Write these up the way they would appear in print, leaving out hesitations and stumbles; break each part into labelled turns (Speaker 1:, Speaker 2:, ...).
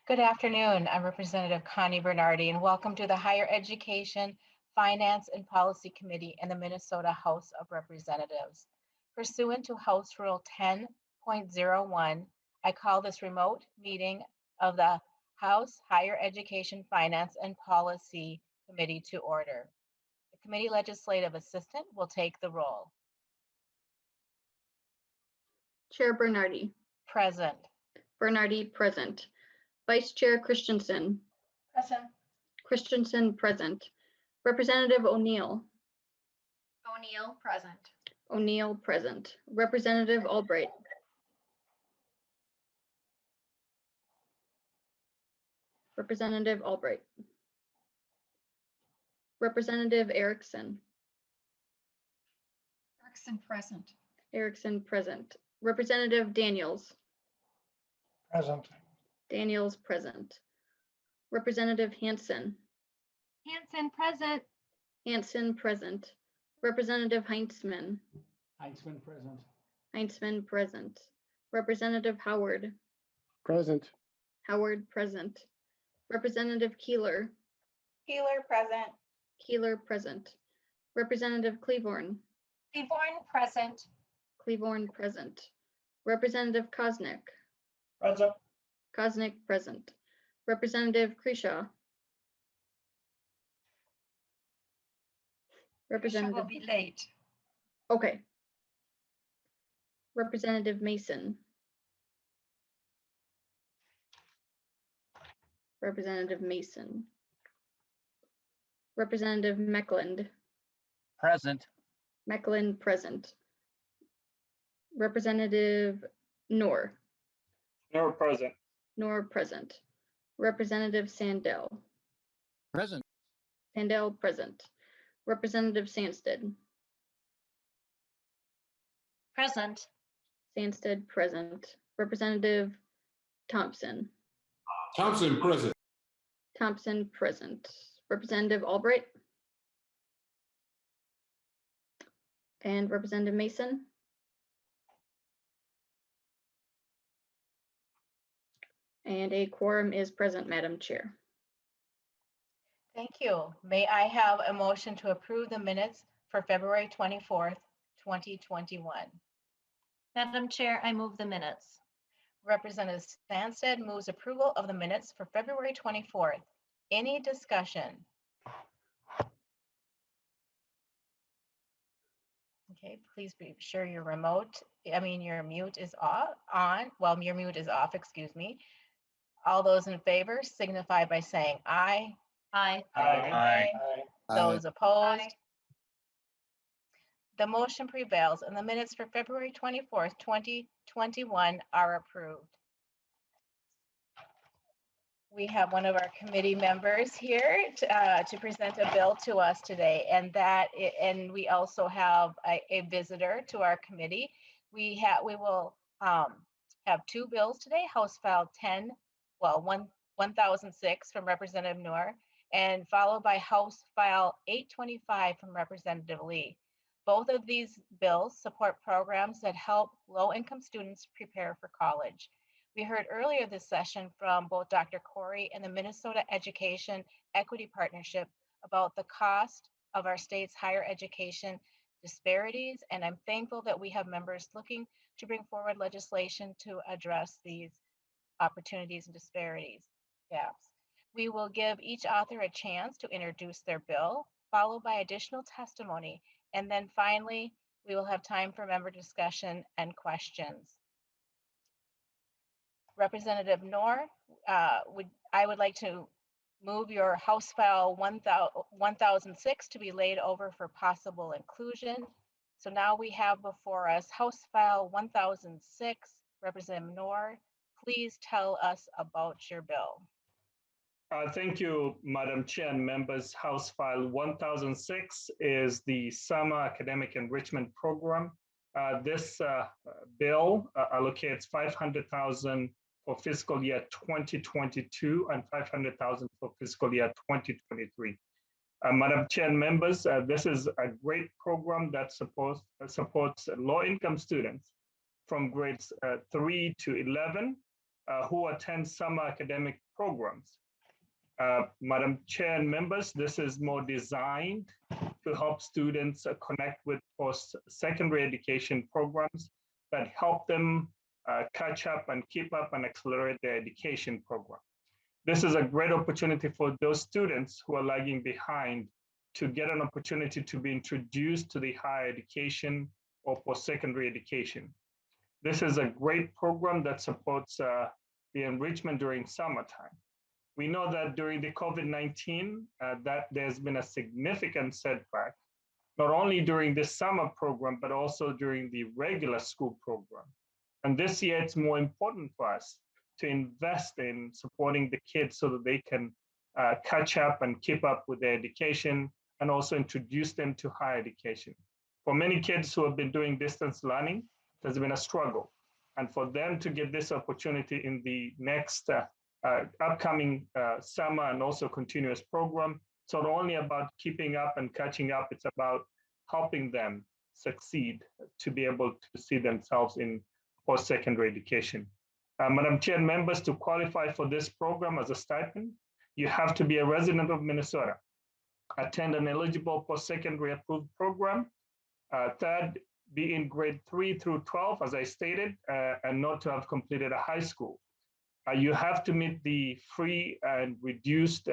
Speaker 1: Good afternoon. I'm Representative Connie Bernardi, and welcome to the Higher Education, Finance, and Policy Committee in the Minnesota House of Representatives. Pursuant to House Rule 10.01, I call this remote meeting of the House Higher Education, Finance, and Policy Committee to order. The committee legislative assistant will take the roll.
Speaker 2: Chair Bernardi.
Speaker 1: Present.
Speaker 2: Bernardi, present. Vice Chair Christensen.
Speaker 1: Present.
Speaker 2: Christensen, present. Representative O'Neill.
Speaker 3: O'Neill, present.
Speaker 2: O'Neill, present. Representative Albright. Representative Albright. Representative Erickson.
Speaker 3: Erickson, present.
Speaker 2: Erickson, present. Representative Daniels.
Speaker 4: Present.
Speaker 2: Daniels, present. Representative Hansen.
Speaker 3: Hansen, present.
Speaker 2: Hansen, present. Representative Heinzman.
Speaker 4: Heinzman, present.
Speaker 2: Heinzman, present. Representative Howard.
Speaker 4: Present.
Speaker 2: Howard, present. Representative Keeler.
Speaker 3: Keeler, present.
Speaker 2: Keeler, present. Representative Cleavorn.
Speaker 3: Cleavorn, present.
Speaker 2: Cleavorn, present. Representative Kosnick.
Speaker 4: Present.
Speaker 2: Kosnick, present. Representative Kreshaw. Representative
Speaker 3: Will be late.
Speaker 2: Okay. Representative Mason. Representative Mason. Representative Meckland.
Speaker 4: Present.
Speaker 2: Meckland, present. Representative Noor.
Speaker 4: Noor, present.
Speaker 2: Noor, present. Representative Sandell.
Speaker 4: Present.
Speaker 2: Sandell, present. Representative Sandsted.
Speaker 3: Present.
Speaker 2: Sandsted, present. Representative Thompson.
Speaker 5: Thompson, present.
Speaker 2: Thompson, present. Representative Albright. And Representative Mason. And a quorum is present, Madam Chair.
Speaker 1: Thank you. May I have a motion to approve the minutes for February 24th, 2021?
Speaker 3: Madam Chair, I move the minutes.
Speaker 1: Representative Sandsted moves approval of the minutes for February 24th. Any discussion? Okay, please be sure your your mute is on. Well, your mute is off, excuse me. All those in favor signify by saying aye.
Speaker 3: Aye.
Speaker 4: Aye.
Speaker 1: Those opposed?
Speaker 3: Aye.
Speaker 1: The motion prevails and the minutes for February 24th, 2021 are approved. We have one of our committee members here to present a bill to us today, and we also have a visitor to our committee. We will have two bills today, House File 1006 from Representative Noor, and followed by House File 825 from Representative Lee. Both of these bills support programs that help low-income students prepare for college. We heard earlier this session from both Dr. Corey and the Minnesota Education Equity Partnership about the cost of our state's higher education disparities, and I'm thankful that we have members looking to bring forward legislation to address these opportunities and disparities gaps. We will give each author a chance to introduce their bill, followed by additional testimony, and then finally, we will have time for member discussion and questions. Representative Noor, I would like to move your House File 1006 to be laid over for possible inclusion. So now we have before us House File 1006. Representative Noor, please tell us about your bill.
Speaker 6: Thank you, Madam Chair and members. House File 1006 is the Summer Academic Enrichment Program. This bill allocates $500,000 for fiscal year 2022 and $500,000 for fiscal year 2023. Madam Chair and members, this is a great program that supports low-income students from grades 3 to 11 who attend summer academic programs. Madam Chair and members, this is more designed to help students connect with post-secondary education programs that help them catch up and keep up and accelerate their education program. This is a great opportunity for those students who are lagging behind to get an opportunity to be introduced to the higher education or post-secondary education. This is a great program that supports the enrichment during summertime. We know that during the COVID-19, that there's been a significant setback, not only during this summer program, but also during the regular school program. And this year, it's more important for us to invest in supporting the kids so that they can catch up and keep up with their education and also introduce them to higher education. For many kids who have been doing distance learning, there's been a struggle. And for them to get this opportunity in the next upcoming summer and also continuous program, it's not only about keeping up and catching up, it's about helping them succeed to be able to see themselves in post-secondary education. Madam Chair and members, to qualify for this program as a stipend, you have to be a resident of Minnesota, attend an eligible post-secondary approved program, third, be in grade 3 through 12, as I stated, and not to have completed a high school. You have to meet the free and reduced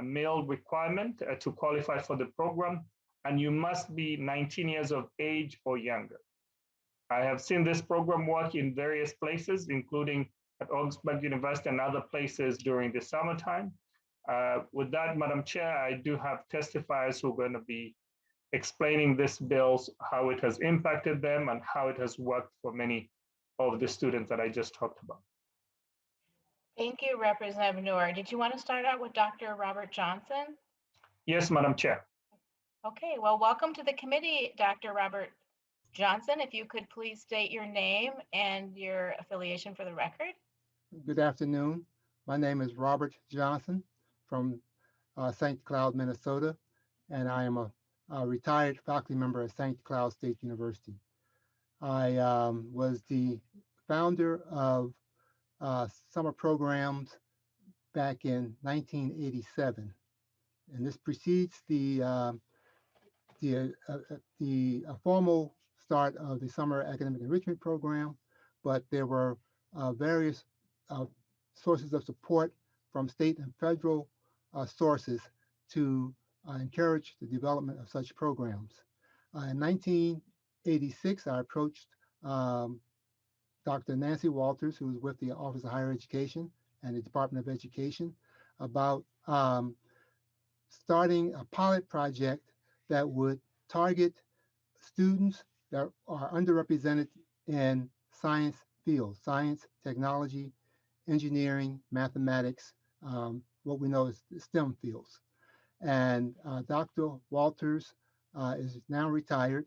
Speaker 6: meal requirement to qualify for the program, and you must be 19 years of age or younger. I have seen this program work in various places, including at Augsburg University and other places during the summertime. With that, Madam Chair, I do have testifiers who are going to be explaining this bill, how it has impacted them and how it has worked for many of the students that I just talked about.
Speaker 1: Thank you, Representative Noor. Did you want to start out with Dr. Robert Johnson?
Speaker 6: Yes, Madam Chair.
Speaker 1: Okay, well, welcome to the committee, Dr. Robert Johnson. If you could please state your name and your affiliation for the record.
Speaker 7: Good afternoon. My name is Robert Johnson from St. Cloud, Minnesota, and I am a retired faculty member at St. Cloud State University. I was the founder of summer programs back in 1987, and this precedes the formal start of the summer academic enrichment program, but there were various sources of support from state and federal sources to encourage the development of such programs. In 1986, I approached Dr. Nancy Walters, who was with the Office of Higher Education and the Department of Education, about starting a pilot project that would target students that are underrepresented in science fields, science, technology, engineering, mathematics, what we know as STEM fields. And Dr. Walters is now retired,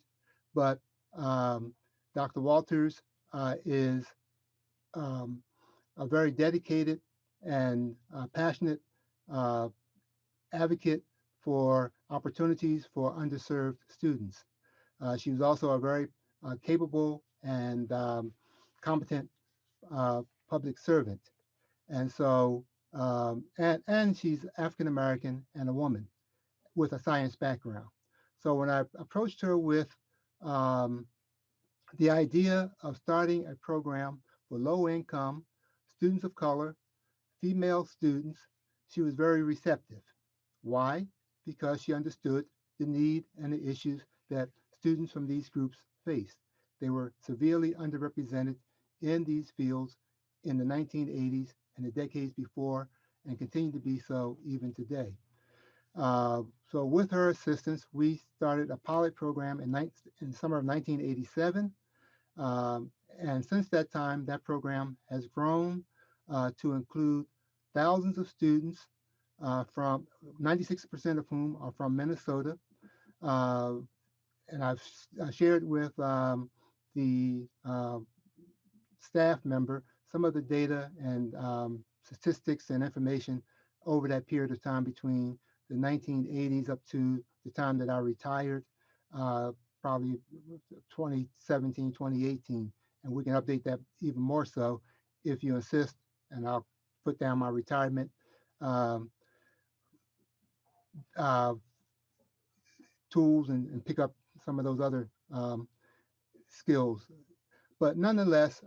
Speaker 7: but Dr. Walters is a very dedicated and passionate advocate for opportunities for underserved students. She was also a very capable and competent public servant. And so, and she's African American and a woman with a science background. So when I approached her with the idea of starting a program for low income students of color, female students, she was very receptive. Why? Because she understood the need and the issues that students from these groups faced. They were severely underrepresented in these fields in the 1980s and the decades before, and continue to be so even today. So with her assistance, we started a pilot program in the summer of 1987. And since that time, that program has grown to include thousands of students from 96% of whom are from Minnesota. And I've shared with the staff member some of the data and statistics and information over that period of time between the 1980s up to the time that I retired, probably 2017, 2018. And we can update that even more so if you insist, and I'll put down my retirement um, uh, tools and pick up some of those other skills. But nonetheless,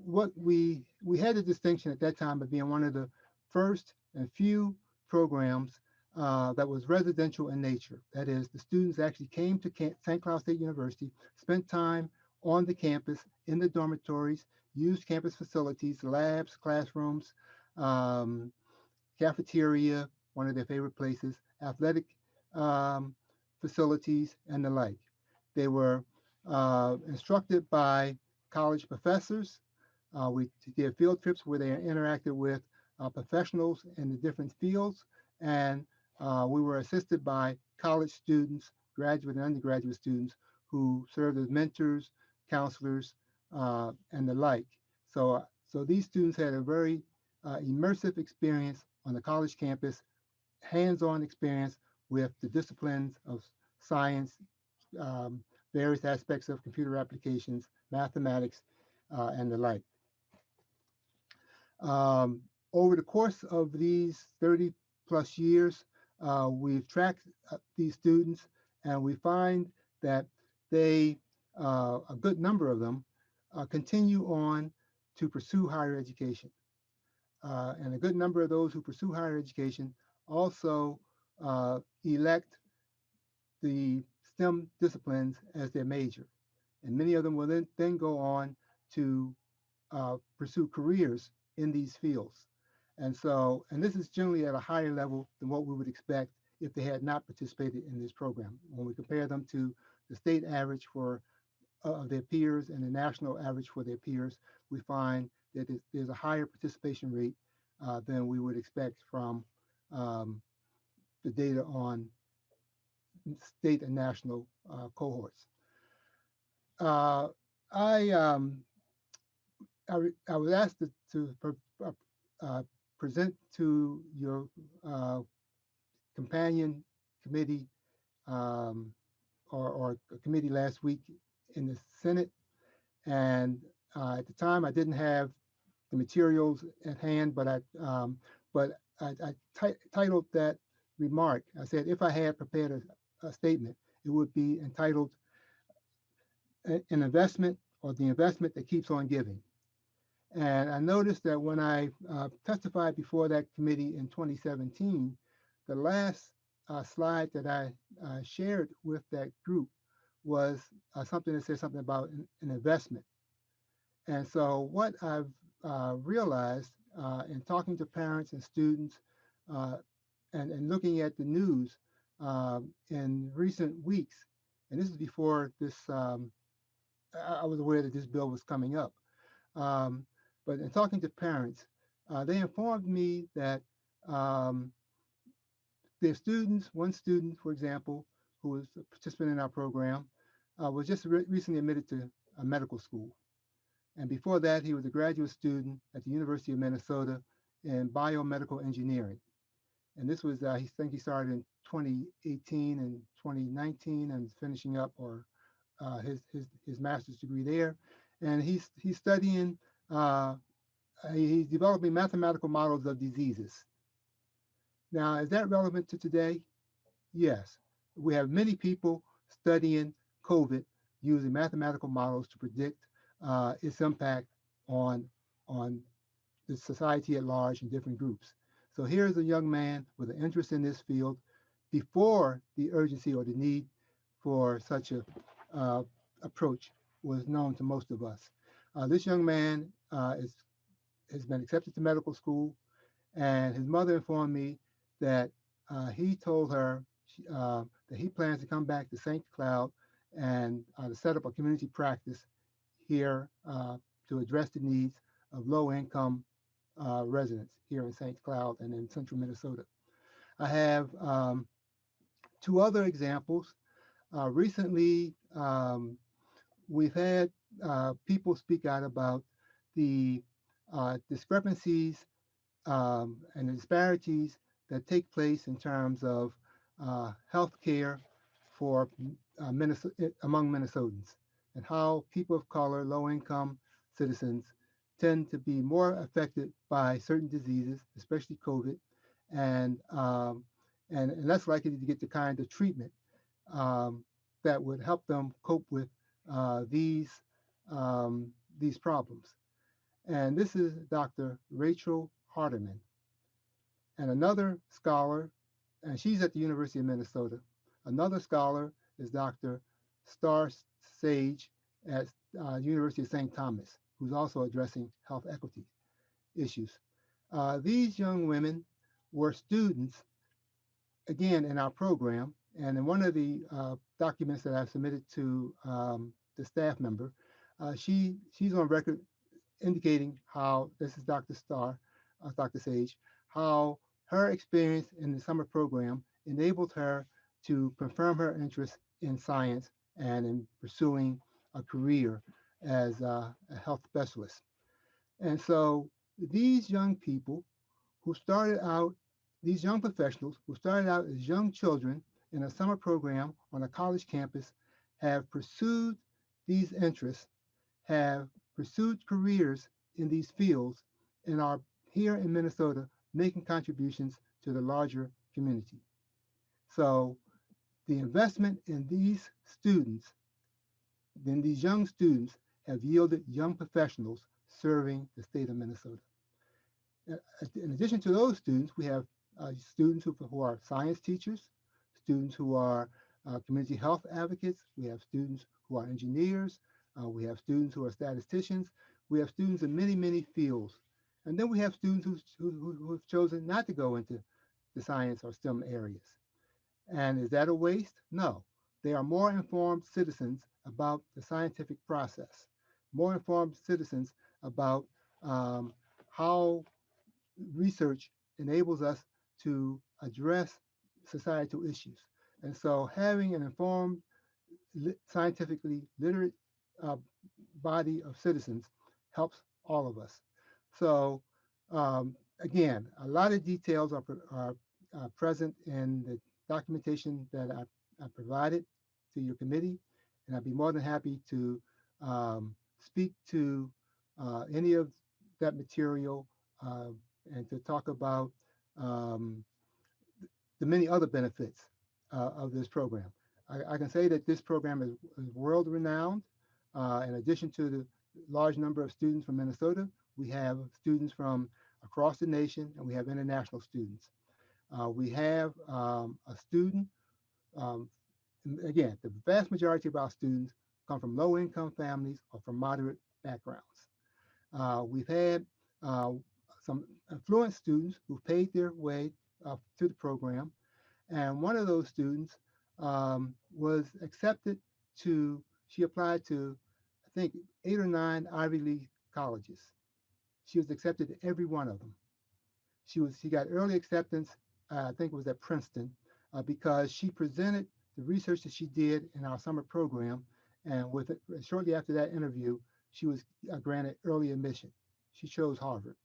Speaker 7: what we had a distinction at that time of being one of the first and few programs that was residential in nature. That is, the students actually came to St. Cloud State University, spent time on the campus in the dormitories, used campus facilities, labs, classrooms, um, cafeteria, one of their favorite places, athletic um, facilities, and the like. They were instructed by college professors. We did field trips where they interacted with professionals in the different fields, and we were assisted by college students, graduate and undergraduate students who served as mentors, counselors, and the like. So these students had a very immersive experience on the college campus, hands-on experience with the disciplines of science, um, various aspects of computer applications, mathematics, and the like. Um, Over the course of these 30 plus years, we've tracked these students, and we find that a good number of them, continue on to pursue higher education. And a good number of those who pursue higher education also elect the STEM disciplines as their major. And many of them will then go on to pursue careers in these fields. And this is generally at a higher level than what we would expect if they had not participated in this program. When we compare them to the state average for their peers and the national average for their peers, we find that there's a higher participation rate than we would expect from um, the data on state and national cohorts. Uh, I, um, I was asked to present to your companion committee um, or a committee last week in the Senate. And at the time, I didn't have the materials at hand, but I titled that remark. I said, if I had prepared a statement, it would be entitled An Investment, or the Investment That Keeps on Giving. And I noticed that when I testified before that committee in 2017, the last slide that I shared with that group was something that said something about an investment. And so what I've realized in talking to parents and students uh, and looking at the news in recent weeks, and this is before this, I was aware that this bill was coming up. But in talking to parents, they informed me that their students, one student, for example, who was a participant in our program, was just recently admitted to a medical school. And before that, he was a graduate student at the University of Minnesota in biomedical engineering. And this was, I think he started in 2018 and 2019 and finishing up his master's degree there. And he's studying, he's developing mathematical models of diseases. Now, is that relevant to today? Yes. We have many people studying COVID using mathematical models to predict its impact on the society at large and different groups. So here's a young man with an interest in this field before the urgency or the need for such a approach was known to most of us. This young man has been accepted to medical school, and his mother informed me that he told her that he plans to come back to St. Cloud and to set up a community practice here to address the needs of low-income residents here in St. Cloud and in central Minnesota. I have two other examples. Recently, we've had people speak out about the discrepancies and the disparities that take place in terms of health care for among Minnesotans, and how people of color, low-income citizens tend to be more affected by certain diseases, especially COVID, and less likely to get the kind of treatment that would help them cope with these problems. And this is Dr. Rachel Hardiman, and another scholar, and she's at the University of Minnesota. Another scholar is Dr. Star Sage at University of St. Thomas, who's also addressing health equity issues. These young women were students, again, in our program, and in one of the documents that I've submitted to the staff member, she's on record indicating how, this is Dr. Dr. Sage, how her experience in the summer program enabled her to confirm her interest in science and in pursuing a career as a health specialist. And so these young people who started out, these young professionals who started out as young children in a summer program on a college campus have pursued these interests, have pursued careers in these fields, and are here in Minnesota making contributions to the larger community. So the investment in these students, in these young students, have yielded young professionals serving the state of Minnesota. In addition to those students, we have students who are science teachers, students who are community health advocates, we have students who are engineers, we have students who are statisticians, we have students in many, many fields. And then we have students who've chosen not to go into the science or STEM areas. And is that a waste? No. They are more informed citizens about the scientific process, more informed citizens about how research enables us to address societal issues. And so having an informed, scientifically literate body of citizens helps all of us. So again, a lot of details are present in the documentation that I provided to your committee, and I'd be more than happy to speak to any of that material and to talk about the many other benefits of this program. I can say that this program is world-renowned. In addition to the large number of students from Minnesota, we have students from across the nation, and we have international students. We have a student, again, the vast majority of our students come from low-income families or from moderate backgrounds. We've had some affluent students who paid their way to the program, and one of those students was accepted to, she applied to, I think, 8 or 9 Ivy League colleges. She was accepted to every one of them. She got early acceptance, I think it was at Princeton, because she presented the research that she did in our summer program, and shortly after that interview, she was granted early admission. She chose Harvard.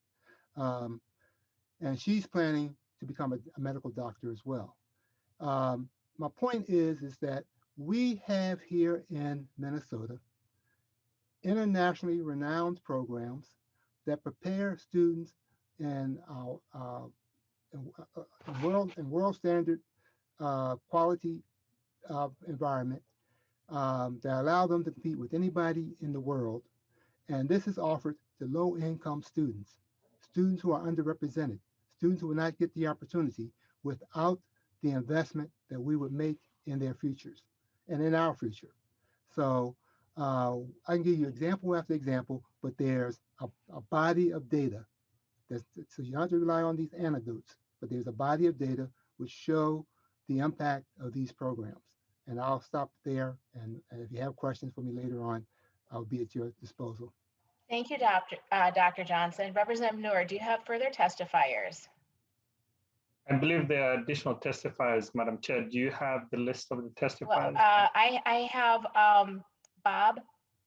Speaker 7: And she's planning to become a medical doctor as well. My point is that we have here in Minnesota internationally renowned programs that prepare students in world standard quality environment that allow them to compete with anybody in the world. And this is offered to low-income students, students who are underrepresented, students who will not get the opportunity without the investment that we would make in their futures and in our future. So I can give you example after example, but there's a body of data. So you don't have to rely on these anecdotes, but there's a body of data which show the impact of these programs. And I'll stop there. And if you have questions for me later on, I'll be at your disposal.
Speaker 1: Thank you, Dr. Johnson. Representative Noor, do you have further testifiers?
Speaker 6: I believe there are additional testifiers, Madam Chair. Do you have the list of the testifiers?
Speaker 1: Well, I have Bob,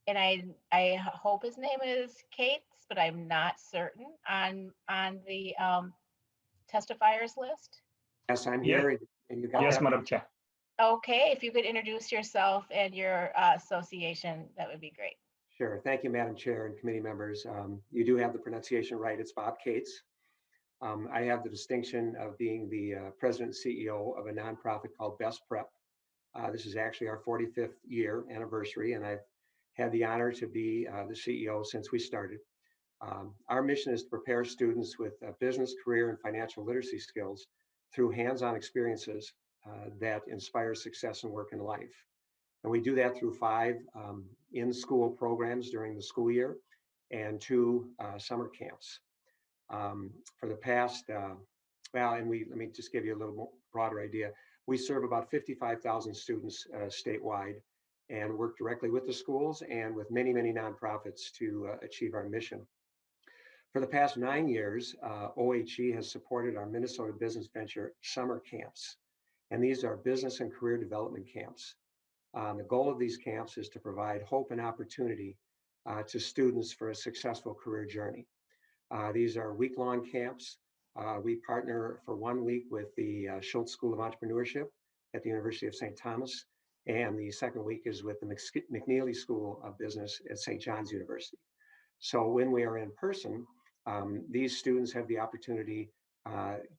Speaker 1: and I hope his name is Cates, but I'm not certain on the testifiers list.
Speaker 8: Yes, I'm
Speaker 6: Yeah.
Speaker 8: here. And you got
Speaker 6: Yes,
Speaker 8: that?
Speaker 6: Madam Chair.
Speaker 1: Okay, if you could introduce yourself and your association, that would be great.
Speaker 8: Sure. Thank you, Madam Chair and committee members. You do have the pronunciation right. It's Bob Cates. I have the distinction of being the president and CEO of a nonprofit called Best Prep. This is actually our 45th year anniversary, and I've had the honor to be the CEO since we started. Our mission is to prepare students with business, career, and financial literacy skills through hands-on experiences that inspire success in work and life. And we do that through 5 in-school programs during the school year and 2 summer camps. For the past, let me just give you a little more broader idea. We serve about 55,000 students statewide and work directly with the schools and with many, many nonprofits to achieve our mission. For the past 9 years, OHE has supported our Minnesota Business Venture summer camps, and these are business and career development camps. The goal of these camps is to provide hope and opportunity to students for a successful career journey. These are week-long camps. We partner for 1 week with the Schultz School of Entrepreneurship at the University of St. Thomas, and the second week is with the McNeely School of Business at St. John's University. So when we are in person, these students have the opportunity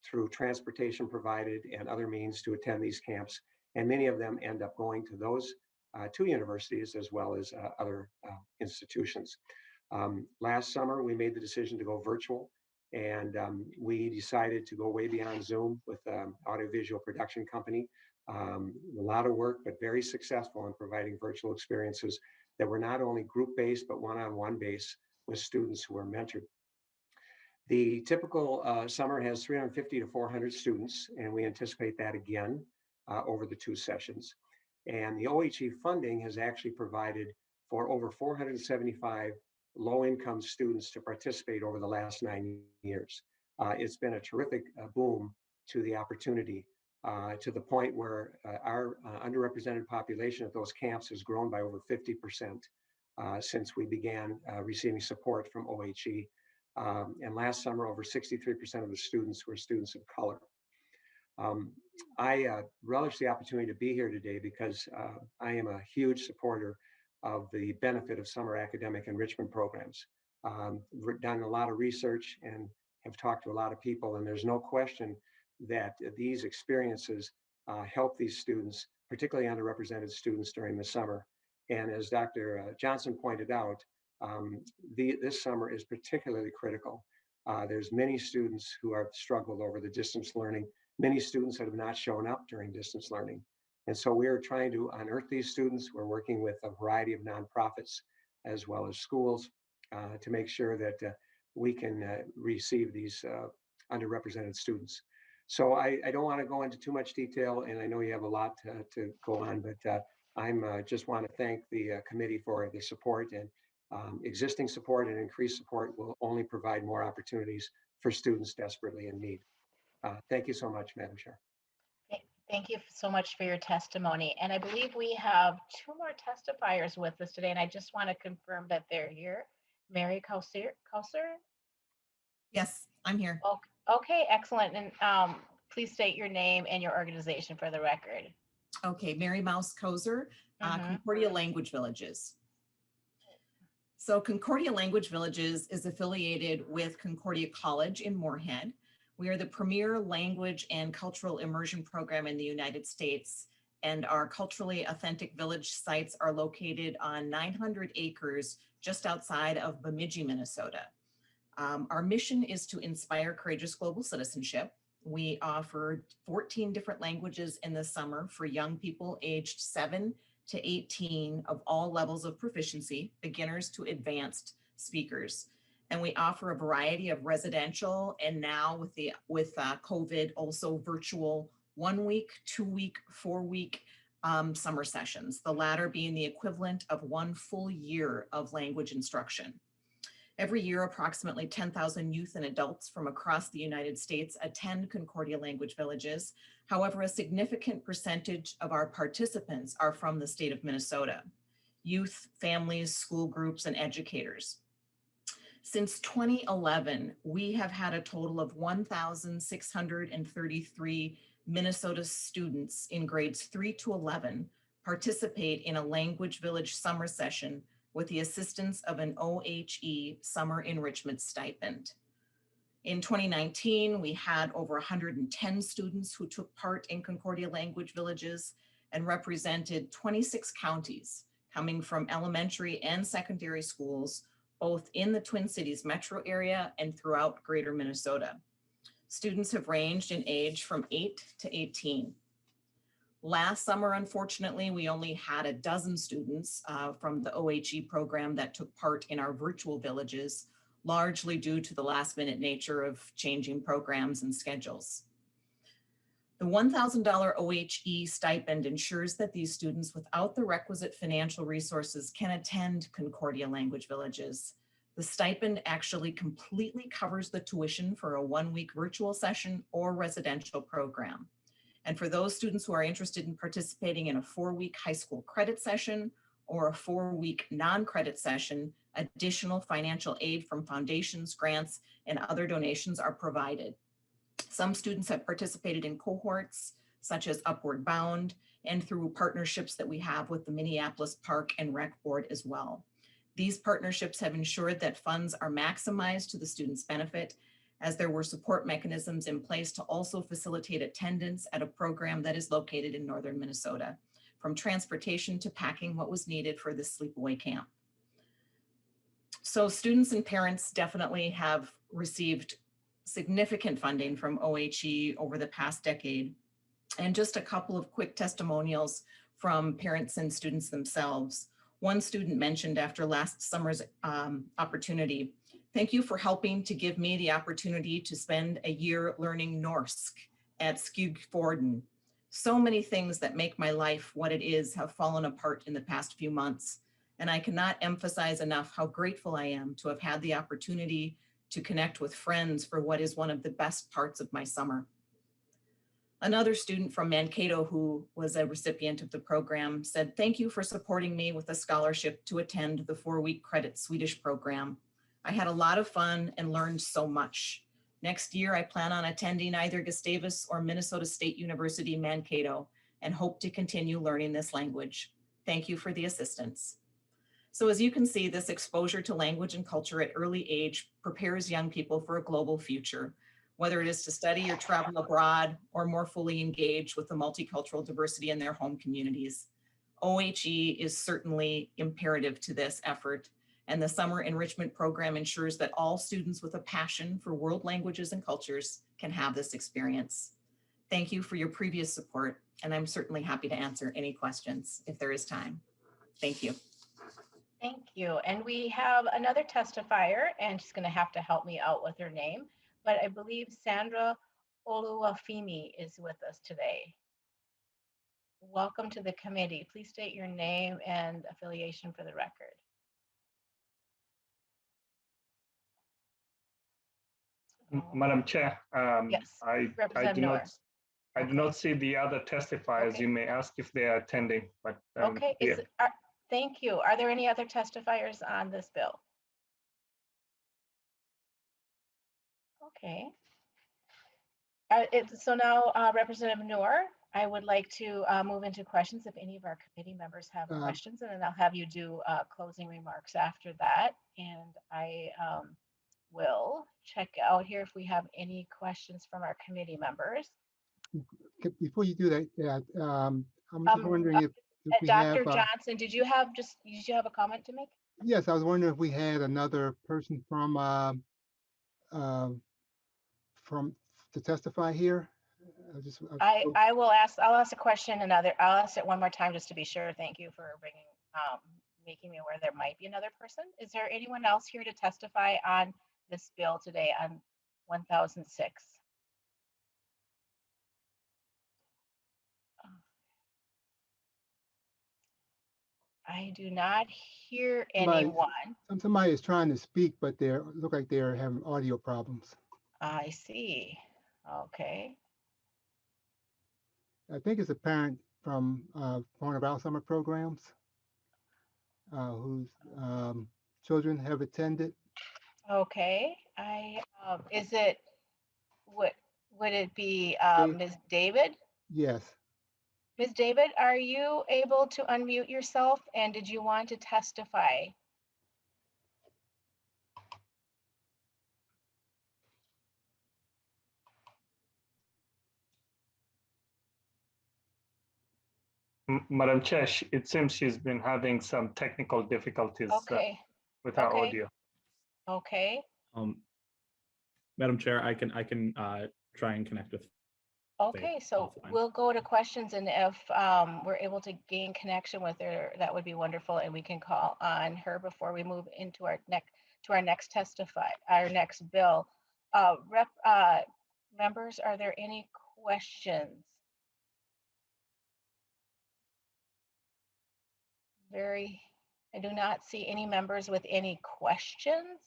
Speaker 8: through transportation provided and other means to attend these camps, and many of them end up going to those 2 universities as well as other institutions. Last summer, we made the decision to go virtual, and we decided to go way beyond Zoom with an audiovisual production company. A lot of work, but very successful in providing virtual experiences that were not only group-based, but one-on-one based with students who are mentored. The typical summer has 350 to 400 students, and we anticipate that again over the 2 sessions. And the OHE funding has actually provided for over 475 low-income students to participate over the last 9 years. It's been a terrific boom to the opportunity to the point where our underrepresented population at those camps has grown by over 50% since we began receiving support from OHE. And last summer, over 63% of the students were students of color. I relish the opportunity to be here today because I am a huge supporter of the benefit of summer academic enrichment programs. We've done a lot of research and have talked to a lot of people, and there's no question that these experiences help these students, particularly underrepresented students during the summer. And as Dr. Johnson pointed out, this summer is particularly critical. There's many students who have struggled over the distance learning, many students that have not shown up during distance learning. And so we are trying to unearth these students. We're working with a variety of nonprofits as well as schools to make sure that we can receive these underrepresented students. So I don't want to go into too much detail, and I know you have a lot to go on, but I'm just want to thank the committee for the support, and existing support and increased support will only provide more opportunities for students desperately in need. Thank you so much, Madam Chair.
Speaker 1: Thank you so much for your testimony. And I believe we have 2 more testifiers with us today, and I just want to confirm that they're here. Mary Kauser?
Speaker 9: Yes, I'm here.
Speaker 1: Okay, excellent. And please state your name and your organization for the record.
Speaker 9: Okay, Mary Mouse Kozer, Concordia Language Villages. So Concordia Language Villages is affiliated with Concordia College in Moorhead. We are the premier language and cultural immersion program in the United States, and our culturally authentic village sites are located on 900 acres just outside of Bemidji, Minnesota. Our mission is to inspire courageous global citizenship. We offer 14 different languages in the summer for young people aged 7 to 18 of all levels of proficiency, beginners to advanced speakers. And we offer a variety of residential, and now with COVID, also virtual 1 week, 2 week, 4 week summer sessions, the latter being the equivalent of 1 full year of language instruction. Every year, approximately 10,000 youth and adults from across the United States attend Concordia Language Villages. However, a significant percentage of our participants are from the state of Minnesota: youth, families, school groups, and educators. Since 2011, we have had a total of 1,633 Minnesota students in grades 3 to 11 participate in a language village summer session with the assistance of an OHE summer enrichment stipend. In 2019, we had over 110 students who took part in Concordia Language Villages and represented 26 counties, coming from elementary and secondary schools, both in the Twin Cities metro area and throughout greater Minnesota. Students have ranged in age from 8 to 18. Last summer, unfortunately, we only had a dozen students from the OHE program that took part in our virtual villages, largely due to the last minute nature of changing programs and schedules. The $1,000 OHE stipend ensures that these students without the requisite financial resources can attend Concordia Language Villages. The stipend actually completely covers the tuition for a 1-week virtual session or residential program. And for those students who are interested in participating in a 4-week high school credit session or a 4-week non-credit session, additional financial aid from foundations, grants, and other donations are provided. Some students have participated in cohorts such as Upward Bound and through partnerships that we have with the Minneapolis Park and Rec Board as well. These partnerships have ensured that funds are maximized to the students' benefit, as there were support mechanisms in place to also facilitate attendance at a program that is located in northern Minnesota, from transportation to packing what was needed for the sleepaway camp. So students and parents definitely have received significant funding from OHE over the past decade. And just a couple of quick testimonials from parents and students themselves. One student mentioned after last summer's opportunity, "Thank you for helping to give me the opportunity to spend a year learning Norsk at Skugfjorden. So many things that make my life what it is have fallen apart in the past few months. And I cannot emphasize enough how grateful I am to have had the opportunity to connect with friends for what is one of the best parts of my summer." Another student from Mankato who was a recipient of the program said, "Thank you for supporting me with a scholarship to attend the 4-week credit Swedish program. I had a lot of fun and learned so much. Next year, I plan on attending either Gustavus or Minnesota State University Mankato and hope to continue learning this language. Thank you for the assistance." So as you can see, this exposure to language and culture at early age prepares young people for a global future, whether it is to study or travel abroad or more fully engage with the multicultural diversity in their home communities. OHE is certainly imperative to this effort, and the Summer Enrichment Program ensures that all students with a passion for world languages and cultures can have this experience. Thank you for your previous support, and I'm certainly happy to answer any questions if there is time. Thank you.
Speaker 1: Thank you. And we have another testifier, and she's going to have to help me out with her name, but I believe Sandra Oluwafemi is with us today. Welcome to the committee. Please state your name and affiliation for the record.
Speaker 6: Madam Chair,
Speaker 1: Yes,
Speaker 6: I
Speaker 1: Representative
Speaker 6: do
Speaker 1: Noor.
Speaker 6: not, I do not see the other testifiers.
Speaker 1: Okay.
Speaker 6: You may ask if they are attending, but
Speaker 1: Okay,
Speaker 6: yeah.
Speaker 1: thank you. Are there any other testifiers on this bill? Okay. So now, Representative Noor, I would like to move into questions if any of our committee members have questions, and then I'll have you do closing remarks after that. And I will check out here if we have any questions from our committee members.
Speaker 7: Before you do that, I'm just wondering if we have.
Speaker 1: Dr. Johnson, did you have a comment to make?
Speaker 7: Yes, I was wondering if we had another person from to testify here.
Speaker 1: I will ask. I'll ask a question. I'll ask it one more time just to be sure. Thank you for bringing making me aware there might be another person. Is there anyone else here to testify on this bill today on 1006? I do not hear anyone.
Speaker 7: Somebody is trying to speak, but they look like they're having audio problems.
Speaker 1: I see. Okay.
Speaker 7: I think it's a parent from one of our summer programs whose children have attended.
Speaker 1: Okay. Is it would it be Ms. David?
Speaker 7: Yes.
Speaker 1: Ms. David, are you able to unmute yourself, and did you want to testify
Speaker 6: Madam Chair, it seems she's been having some technical difficulties
Speaker 1: Okay,
Speaker 6: with her
Speaker 1: okay.
Speaker 6: audio.
Speaker 1: okay,
Speaker 10: Madam Chair, I can try and connect with.
Speaker 1: okay. So
Speaker 10: offline.
Speaker 1: we'll go to questions, and if we're able to gain connection with her, that would be wonderful, and we can call on her before we move into our next bill. Members, are there any questions? I do not see any members with any questions.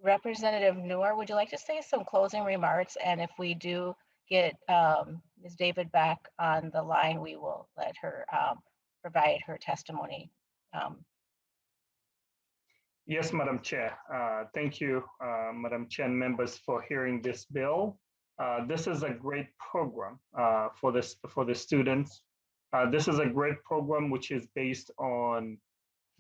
Speaker 1: Representative Noor, would you like to say some closing remarks? And if we do get Ms. David back on the line, we will let her provide her testimony.
Speaker 6: Yes, Madam Chair. Thank you, Madam Chair and members, for hearing this bill. This is a great program for the students. This is a great program which is based on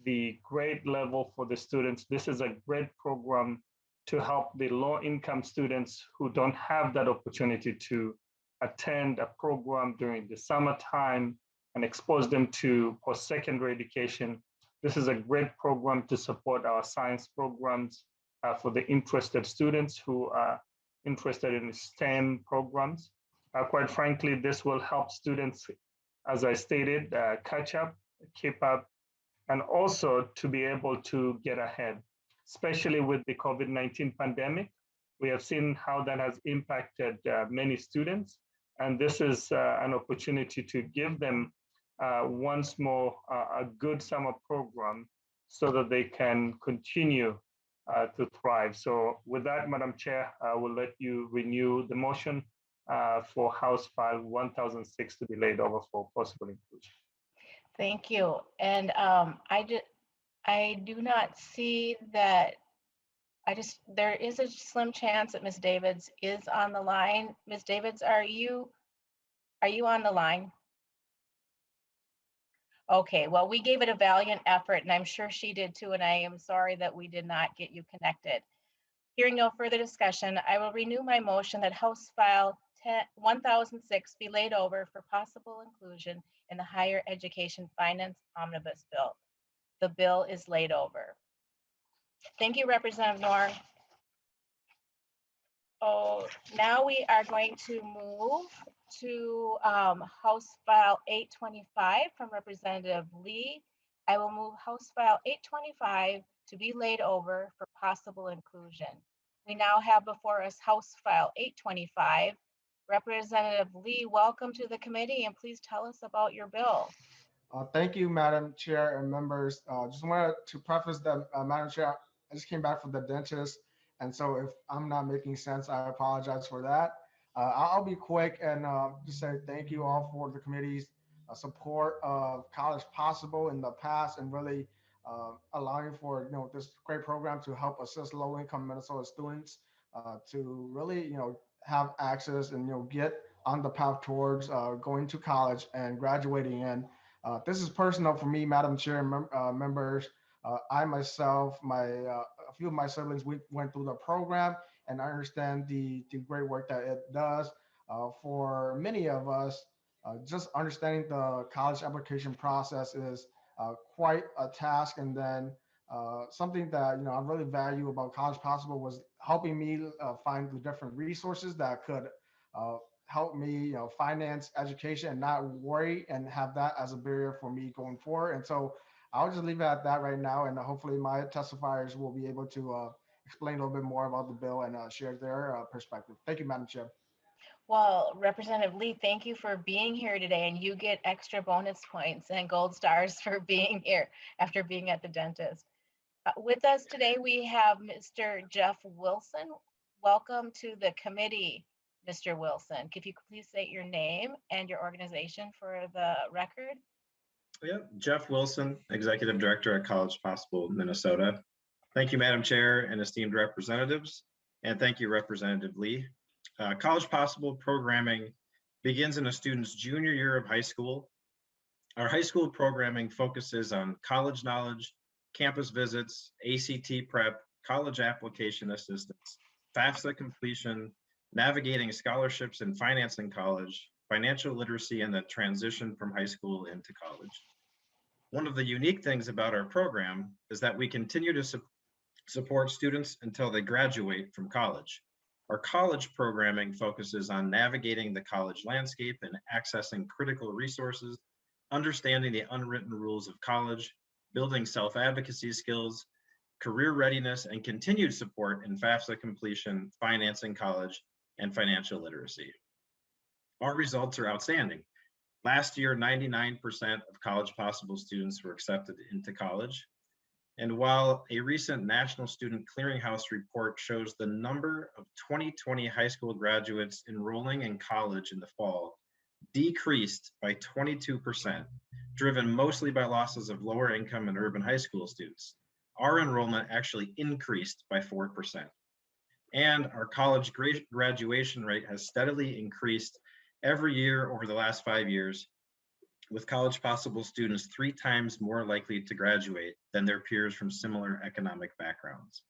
Speaker 6: the grade level for the students. This is a great program to help the low-income students who don't have that opportunity to attend a program during the summertime and expose them to post-secondary education. This is a great program to support our science programs for the interested students who are interested in STEM programs. Quite frankly, this will help students, as I stated, catch up, keep up, and also to be able to get ahead, especially with the COVID-19 pandemic. We have seen how that has impacted many students, and this is an opportunity to give them once more a good summer program so that they can continue to thrive. So with that, Madam Chair, I will let you renew the motion for House File 1006 to be laid over for possible inclusion.
Speaker 1: Thank you. And I do not see that. There is a slim chance that Ms. Davids is on the line. Ms. Davids, are you on the line? Okay, well, we gave it a valiant effort, and I'm sure she did too, and I am sorry that we did not get you connected. Hearing no further discussion, I will renew my motion that House File 1006 be laid over for possible inclusion in the Higher Education Finance Omnibus Bill. The bill is laid over. Thank you, Representative Noor. Oh, now we are going to move to House File 825 from Representative Lee. I will move House File 825 to be laid over for possible inclusion. We now have before us House File 825. Representative Lee, welcome to the committee, and please tell us about your bill.
Speaker 11: Thank you, Madam Chair and members. Just wanted to preface that, Madam Chair, I just came back from the dentist, and so if I'm not making sense, I apologize for that. I'll be quick and just say thank you all for the committee's support of College Possible in the past, and really allowing for this great program to help assist low-income Minnesota students to really have access and get on the path towards going to college and graduating. And this is personal for me, Madam Chair and members. I myself, a few of my siblings, we went through the program, and I understand the great work that it does. For many of us, just understanding the college application process is quite a task. And then something that I really value about College Possible was helping me find the different resources that could help me finance education and not worry and have that as a barrier for me going forward. And so I'll just leave it at that right now, and hopefully my testifiers will be able to explain a little bit more about the bill and share their perspective. Thank you, Madam Chair.
Speaker 1: Well, Representative Lee, thank you for being here today, and you get extra bonus points and gold stars for being here after being at the dentist. With us today, we have Mr. Jeff Wilson. Welcome to the committee, Mr. Wilson. If you could please state your name and your organization for the record.
Speaker 12: Yeah, Jeff Wilson, Executive Director at College Possible Minnesota. Thank you, Madam Chair and esteemed representatives, and thank you, Representative Lee. College Possible programming begins in a student's junior year of high school. Our high school programming focuses on college knowledge, campus visits, ACT prep, college application assistance, FAFSA completion, navigating scholarships and financing college, financial literacy, and the transition from high school into college. One of the unique things about our program is that we continue to support students until they graduate from college. Our college programming focuses on navigating the college landscape and accessing critical resources, understanding the unwritten rules of college, building self-advocacy skills, career readiness, and continued support in FAFSA completion, financing college, and financial literacy. Our results are outstanding. Last year, 99% of College Possible students were accepted into college. And while a recent National Student Clearinghouse report shows the number of 2020 high school graduates enrolling in college in the fall decreased by 22%, driven mostly by losses of lower income and urban high school students, our enrollment actually increased by 4%. And our college graduation rate has steadily increased every year over the last 5 years, with College Possible students 3 times more likely to graduate than their peers from similar economic backgrounds.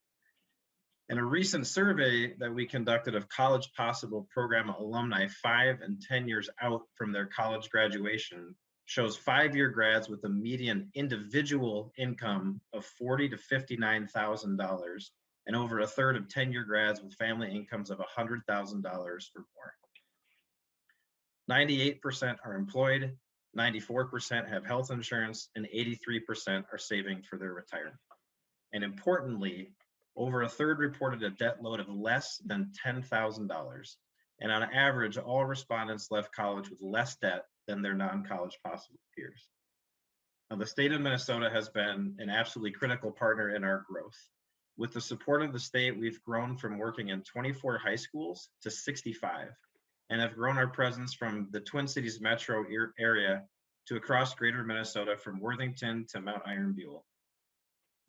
Speaker 12: In a recent survey that we conducted of College Possible program alumni 5 and 10 years out from their college graduation shows 5-year grads with a median individual income of $40,000 to $59,000, and over a third of 10-year grads with family incomes of $100,000 or more. 98% are employed, 94% have health insurance, and 83% are saving for their retirement. And importantly, over a third reported a debt load of less than $10,000. And on average, all respondents left college with less debt than their non-College Possible peers. Now, the state of Minnesota has been an absolutely critical partner in our growth. With the support of the state, we've grown from working in 24 high schools to 65, and have grown our presence from the Twin Cities metro area to across greater Minnesota, from Worthington to Mount Iron Buell.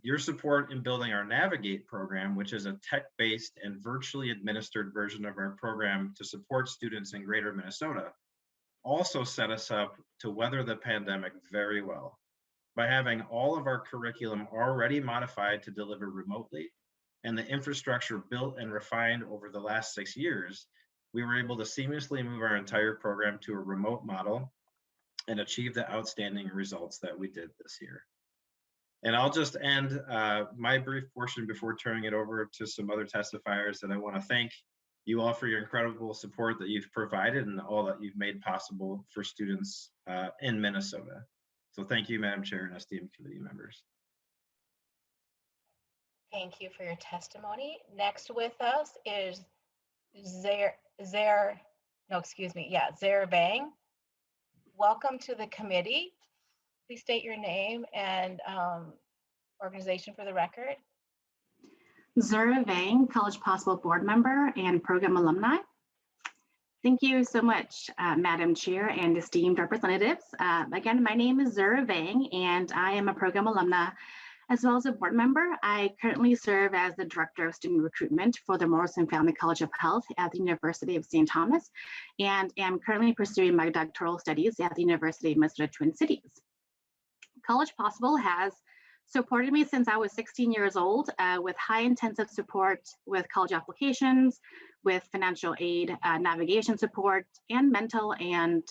Speaker 12: Your support in building our Navigate program, which is a tech-based and virtually administered version of our program to support students in greater Minnesota, also set us up to weather the pandemic very well. By having all of our curriculum already modified to deliver remotely, and the infrastructure built and refined over the last 6 years, we were able to seamlessly move our entire program to a remote model and achieve the outstanding results that we did this year. And I'll just end my brief portion before turning it over to some other testifiers, that I want to thank you all for your incredible support that you've provided and all that you've made possible for students in Minnesota. So thank you, Madam Chair and esteemed committee members.
Speaker 1: Thank you for your testimony. Next with us is Zaire Bang. Welcome to the committee. Please state your name and organization for the record.
Speaker 13: Zura Vang, College Possible board member and program alumni. Thank you so much, Madam Chair and esteemed representatives. Again, my name is Zura Vang, and I am a program alumna as well as a board member. I currently serve as the Director of Student Recruitment for the Morrison Family College of Health at the University of St. Thomas, and am currently pursuing my doctoral studies at the University of Minnesota Twin Cities. College Possible has supported me since I was 16 years old with high intensive support with college applications, with financial aid, navigation support, and mental and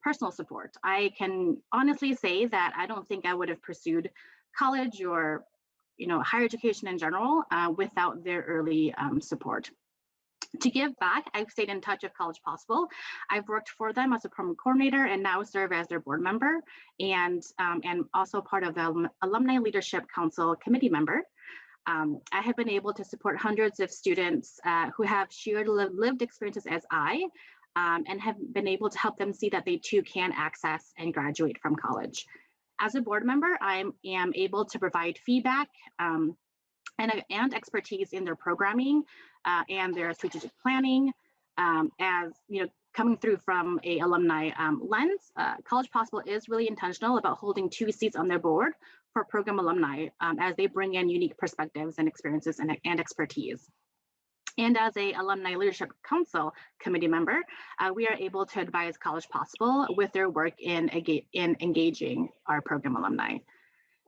Speaker 13: personal support. I can honestly say that I don't think I would have pursued college or higher education in general without their early support. To give back, I've stayed in touch with College Possible. I've worked for them as a program coordinator and now serve as their board member, and also part of the Alumni Leadership Council committee member. I have been able to support hundreds of students who have shared lived experiences as I, and have been able to help them see that they too can access and graduate from college. As a board member, I am able to provide feedback and expertise in their programming and their strategic planning. As coming through from a alumni lens, College Possible is really intentional about holding 2 seats on their board for program alumni as they bring in unique perspectives and experiences and expertise. And as a Alumni Leadership Council committee member, we are able to advise College Possible with their work in engaging our program alumni.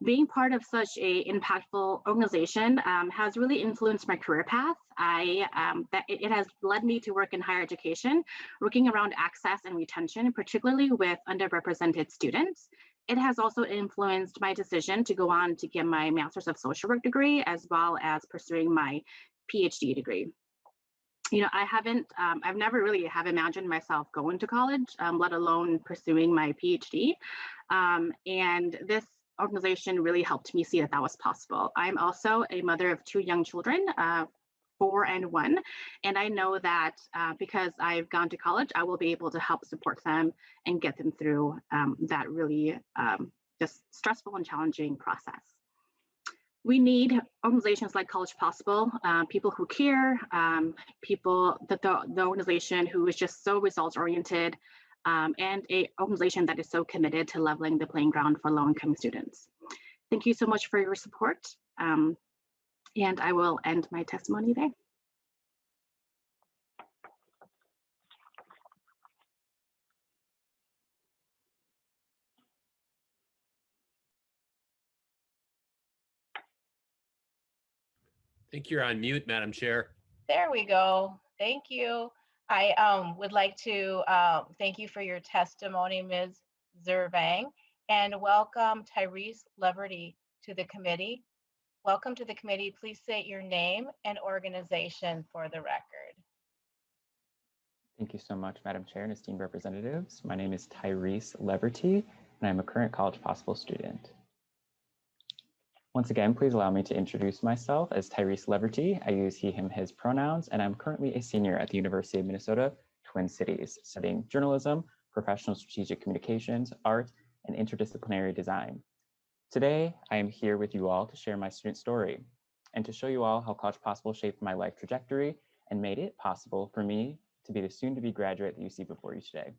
Speaker 13: Being part of such a impactful organization has really influenced my career path. It has led me to work in higher education, working around access and retention, particularly with underrepresented students. It has also influenced my decision to go on to get my Master's of Social Work degree, as well as pursuing my PhD degree. I've never really have imagined myself going to college, let alone pursuing my PhD. And this organization really helped me see that was possible. I'm also a mother of 2 young children, 4 and 1. And I know that because I've gone to college, I will be able to help support them and get them through that really just stressful and challenging process. We need organizations like College Possible, people who care, people that the organization who is just so results oriented, and an organization that is so committed to leveling the playing ground for low-income students. Thank you so much for your support, and I will end my testimony there.
Speaker 14: I think you're on mute, Madam Chair.
Speaker 1: There we go. Thank you. I would like to thank you for your testimony, Ms. Zervang, and welcome Tyrese Leverty to the committee. Welcome to the committee. Please state your name and organization for the record.
Speaker 15: Thank you so much, Madam Chair and esteemed representatives. My name is Tyrese Leverty, and I'm a current College Possible student. Once again, please allow me to introduce myself as Tyrese Leverty. I use he, him, his pronouns, and I'm currently a senior at the University of Minnesota, Twin Cities, studying journalism, professional strategic communications, art, and interdisciplinary design. Today, I am here with you all to share my student story and to show you all how College Possible shaped my life trajectory and made it possible for me to be the soon-to-be graduate that you see before you today.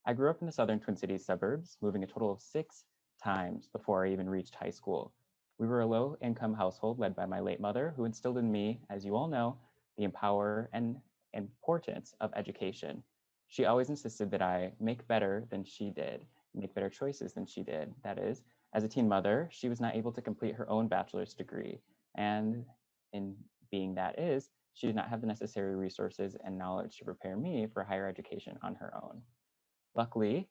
Speaker 15: I grew up in the southern Twin Cities suburbs, moving a total of 6 times before I even reached high school. We were a low-income household led by my late mother, who instilled in me, as you all know, the power and importance of education. She always insisted that I make better than she did, make better choices than she did. That is, as a teen mother, she was not able to complete her own bachelor's degree. And in being that is, she did not have the necessary resources and knowledge to prepare me for higher education on her own. Luckily,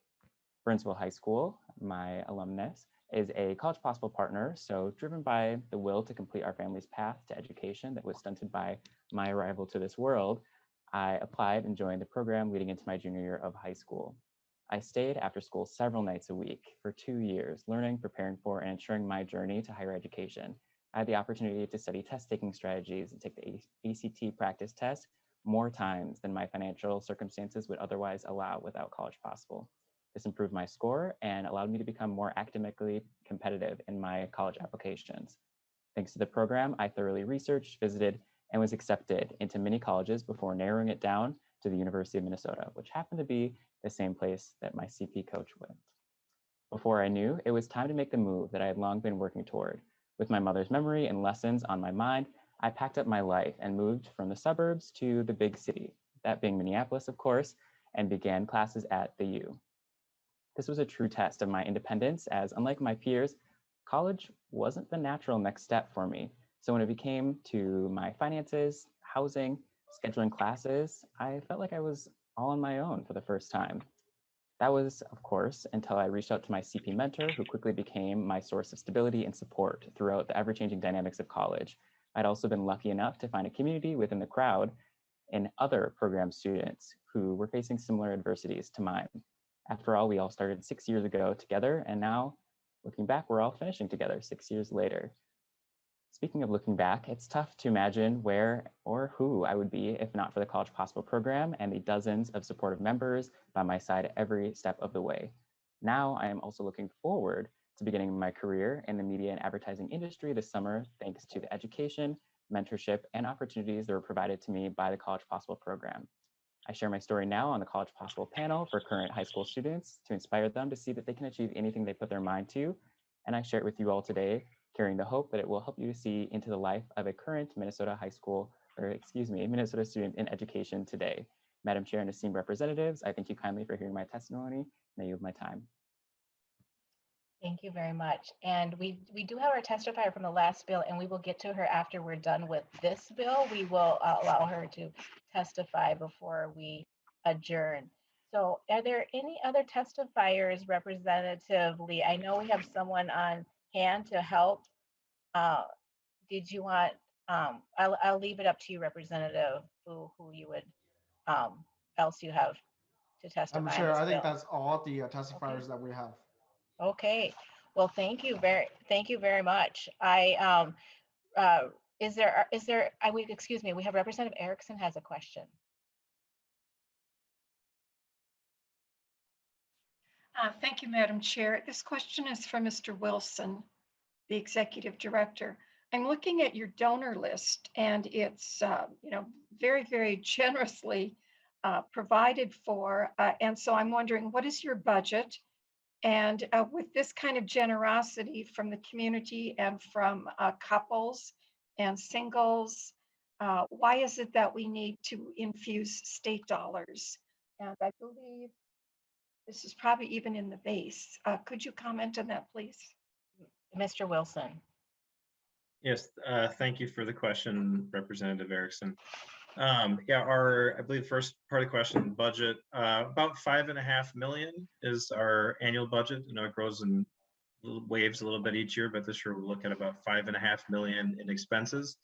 Speaker 15: Burnsville High School, my alumnus, is a College Possible partner, so driven by the will to complete our family's path to education that was stunted by my arrival to this world, I applied and joined the program leading into my junior year of high school. I stayed after school several nights a week for 2 years, learning, preparing for, and ensuring my journey to higher education. I had the opportunity to study test-taking strategies and take the ACT practice test more times than my financial circumstances would otherwise allow without College Possible. This improved my score and allowed me to become more academically competitive in my college applications. Thanks to the program, I thoroughly researched, visited, and was accepted into many colleges before narrowing it down to the University of Minnesota, which happened to be the same place that my CP coach went. Before I knew, it was time to make the move that I had long been working toward. With my mother's memory and lessons on my mind, I packed up my life and moved from the suburbs to the big city, that being Minneapolis, of course, and began classes at the U. This was a true test of my independence, as unlike my peers, college wasn't the natural next step for me. So when it came to my finances, housing, scheduling classes, I felt like I was all on my own for the first time. That was, of course, until I reached out to my CP mentor, who quickly became my source of stability and support throughout the ever-changing dynamics of college. I'd also been lucky enough to find a community within the crowd and other program students who were facing similar adversities to mine. After all, we all started 6 years ago together, and now, looking back, we're all finishing together 6 years later. Speaking of looking back, it's tough to imagine where or who I would be if not for the College Possible program and the dozens of supportive members by my side every step of the way. Now, I am also looking forward to beginning my career in the media and advertising industry this summer, thanks to the education, mentorship, and opportunities that were provided to me by the College Possible program. I share my story now on the College Possible panel for current high school students to inspire them to see that they can achieve anything they put their mind to. And I share it with you all today, carrying the hope that it will help you to see into the life of a current Minnesota Minnesota student in education today. Madam Chair and esteemed representatives, I thank you kindly for hearing my testimony, and I yield my time.
Speaker 1: Thank you very much. And we do have our testifier from the last bill, and we will get to her after we're done with this bill. We will allow her to testify before we adjourn. So are there any other testifiers, Representative Lee? I know we have someone on hand to help. Did you want, I'll leave it up to you, Representative, who you would, else you have to testify
Speaker 11: Madam
Speaker 1: on
Speaker 11: Chair,
Speaker 1: this
Speaker 11: I think
Speaker 1: bill.
Speaker 11: that's all the testifiers that we have.
Speaker 1: Okay, well, thank you very much. Excuse me, we have Representative Erickson has a question.
Speaker 16: Thank you, Madam Chair. This question is for Mr. Wilson, the Executive Director. I'm looking at your donor list, and it's very, very generously provided for. And so I'm wondering, what is your budget? And with this kind of generosity from the community and from couples and singles, why is it that we need to infuse state dollars? And I believe this is probably even in the base. Could you comment on that, please?
Speaker 1: Mr. Wilson.
Speaker 12: Yes, thank you for the question, Representative Erickson. Yeah, I believe first part of the question, budget, about 5.5 million is our annual budget. It grows in waves a little bit each year, but this year we'll look at about 5.5 million in expenses.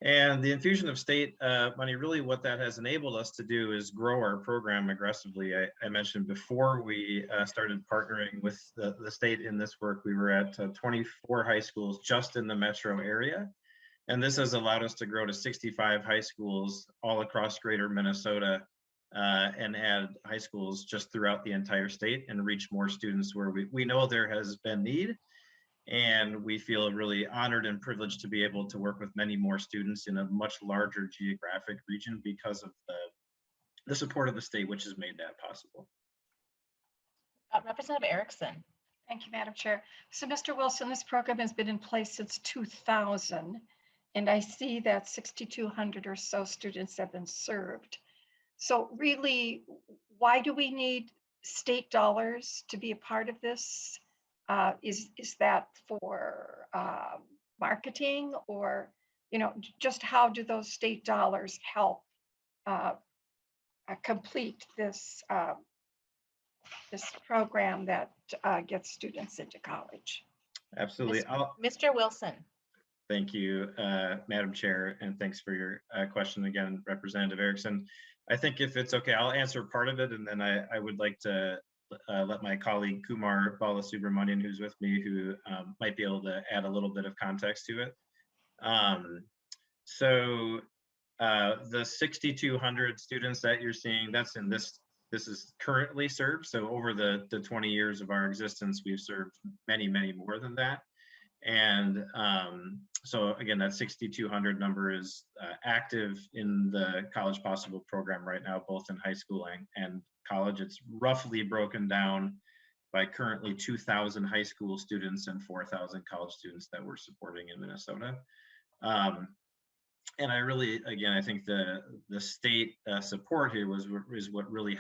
Speaker 12: And the infusion of state money, really what that has enabled us to do is grow our program aggressively. I mentioned before we started partnering with the state in this work, we were at 24 high schools just in the metro area. And this has allowed us to grow to 65 high schools all across greater Minnesota and add high schools just throughout the entire state and reach more students where we know there has been need. And we feel really honored and privileged to be able to work with many more students in a much larger geographic region because of the support of the state, which has made that possible.
Speaker 1: Representative Erickson.
Speaker 16: Thank you, Madam Chair. So, Mr. Wilson, this program has been in place since 2000. And I see that 6,200 or so students have been served. So really, why do we need state dollars to be a part of this? Is that for marketing, or just how do those state dollars help complete this this program that gets students into college?
Speaker 12: Absolutely.
Speaker 1: Mr. Wilson.
Speaker 12: Thank you, Madam Chair, and thanks for your question again, Representative Erickson. I think if it's okay, I'll answer part of it, and then I would like to let my colleague Kumar Balasubramanian, who's with me, who might be able to add a little bit of context to it. So the 6,200 students that you're seeing, that's in this is currently served. So over the 20 years of our existence, we've served many, many more than that. And so again, that 6,200 number is active in the College Possible program right now, both in high school and college. It's roughly broken down by currently 2,000 high school students and 4,000 college students that we're supporting in Minnesota. And I really, again, I think the state support here is what really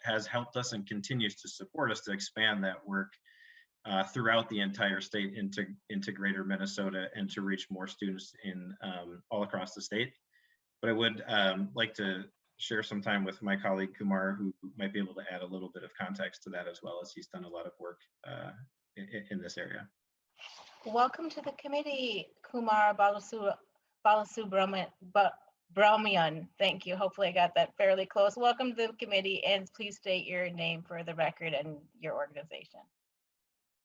Speaker 12: has helped us and continues to support us to expand that work throughout the entire state into greater Minnesota and to reach more students in all across the state. But I would like to share some time with my colleague Kumar, who might be able to add a little bit of context to that, as well as he's done a lot of work in this area.
Speaker 1: Welcome to the committee, Kumar Balasubramanian. Thank you. Hopefully I got that fairly close. Welcome to the committee, and please state your name for the record and your organization.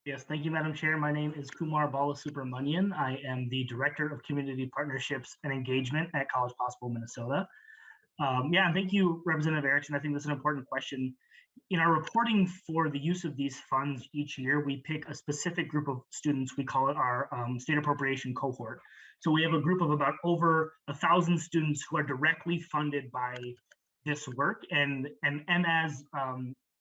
Speaker 17: Yes, thank you, Madam Chair. My name is Kumar Balasubramanian. I am the Director of Community Partnerships and Engagement at College Possible Minnesota. Yeah, and thank you, Representative Erickson. I think that's an important question. In our reporting for the use of these funds each year, we pick a specific group of students. We call it our state appropriation cohort. So we have a group of about over 1,000 students who are directly funded by this work. And as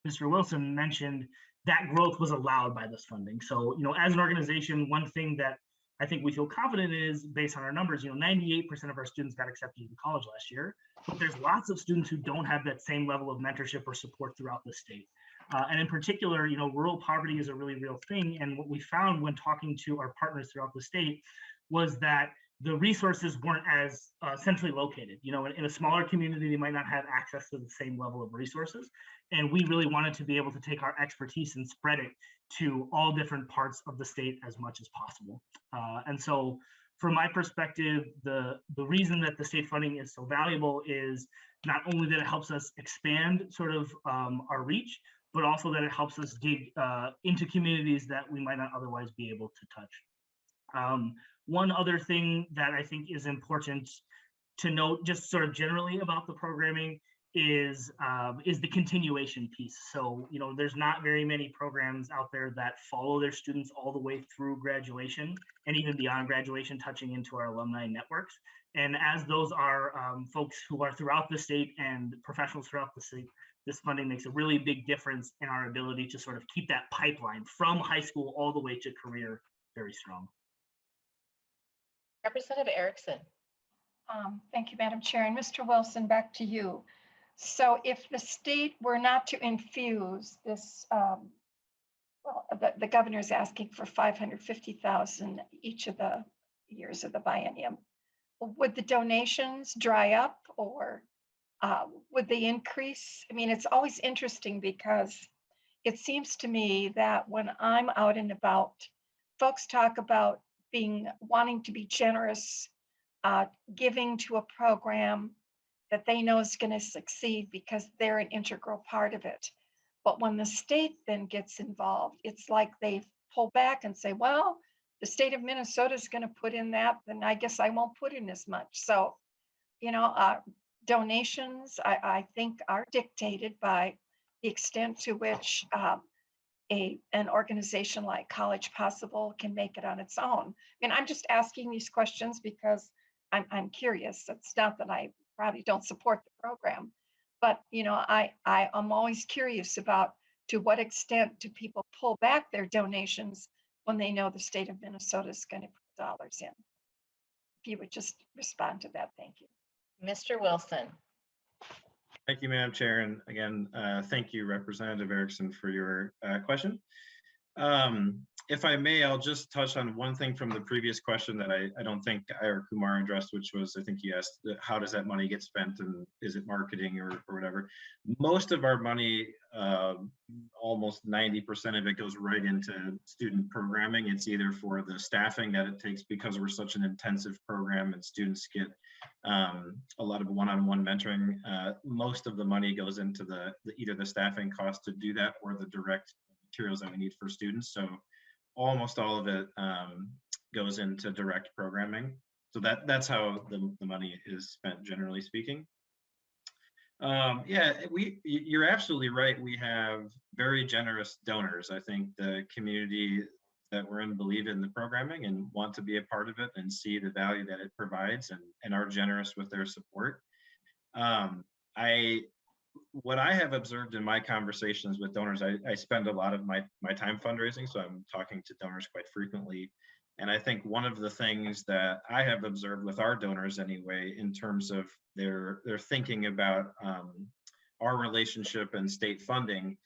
Speaker 17: Mr. Wilson mentioned, that growth was allowed by this funding. So, as an organization, one thing that I think we feel confident is, based on our numbers, 98% of our students got accepted into college last year, but there's lots of students who don't have that same level of mentorship or support throughout the state. And in particular, rural poverty is a really real thing. And what we found when talking to our partners throughout the state was that the resources weren't as centrally located. In a smaller community, they might not have access to the same level of resources. And we really wanted to be able to take our expertise and spread it to all different parts of the state as much as possible. And so from my perspective, the reason that the state funding is so valuable is not only that it helps us expand sort of our reach, but also that it helps us dig into communities that we might not otherwise be able to touch. One other thing that I think is important to note, just sort of generally about the programming, is the continuation piece. So, there's not very many programs out there that follow their students all the way through graduation and even beyond graduation, touching into our alumni networks. And as those are folks who are throughout the state and professionals throughout the state, this funding makes a really big difference in our ability to sort of keep that pipeline from high school all the way to career very strong.
Speaker 1: Representative Erickson.
Speaker 16: Thank you, Madam Chair. And Mr. Wilson, back to you. So if the state were not to infuse this, the governor is asking for $550,000 each of the years of the biennium, would the donations dry up, or would they increase? I mean, it's always interesting because it seems to me that when I'm out and about, folks talk about wanting to be generous, giving to a program that they know is going to succeed because they're an integral part of it. But when the state then gets involved, it's like they pull back and say, well, the state of Minnesota is going to put in that, then I guess I won't put in as much. So, donations, I think, are dictated by the extent to which an organization like College Possible can make it on its own. And I'm just asking these questions because I'm curious. It's not that I probably don't support the program, but I'm always curious about to what extent do people pull back their donations when they know the state of Minnesota is going to put dollars in. If you would just respond to that, thank you.
Speaker 1: Mr. Wilson.
Speaker 12: Thank you, Madam Chair. And again, thank you, Representative Erickson, for your question. If I may, I'll just touch on one thing from the previous question that I don't think I or Kumar addressed, which was, I think you asked, how does that money get spent, and is it marketing or whatever? Most of our money, almost 90% of it, goes right into student programming. It's either for the staffing that it takes because we're such an intensive program and students get a lot of one-on-one mentoring. Most of the money goes into either the staffing cost to do that or the direct materials that we need for students. So almost all of it goes into direct programming. So that's how the money is spent, generally speaking. Yeah, you're absolutely right. We have very generous donors. I think the community that we're in believe in the programming and want to be a part of it and see the value that it provides, and are generous with their support. What I have observed in my conversations with donors, I spend a lot of my time fundraising, so I'm talking to donors quite frequently. And I think one of the things that I have observed with our donors anyway, in terms of their thinking about our relationship and state funding,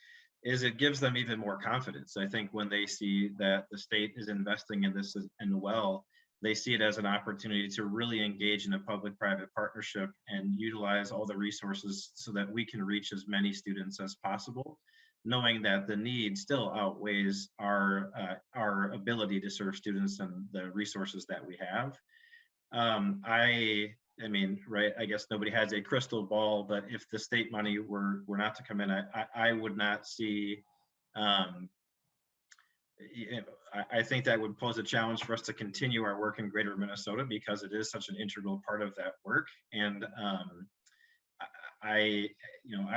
Speaker 12: is it gives them even more confidence. I think when they see that the state is investing in this and well, they see it as an opportunity to really engage in a public-private partnership and utilize all the resources so that we can reach as many students as possible, knowing that the need still outweighs our ability to serve students and the resources that we have. I mean, right, I guess nobody has a crystal ball, but if the state money were not to come in, I would not see, I think that would pose a challenge for us to continue our work in Greater Minnesota, because it is such an integral part of that work. And I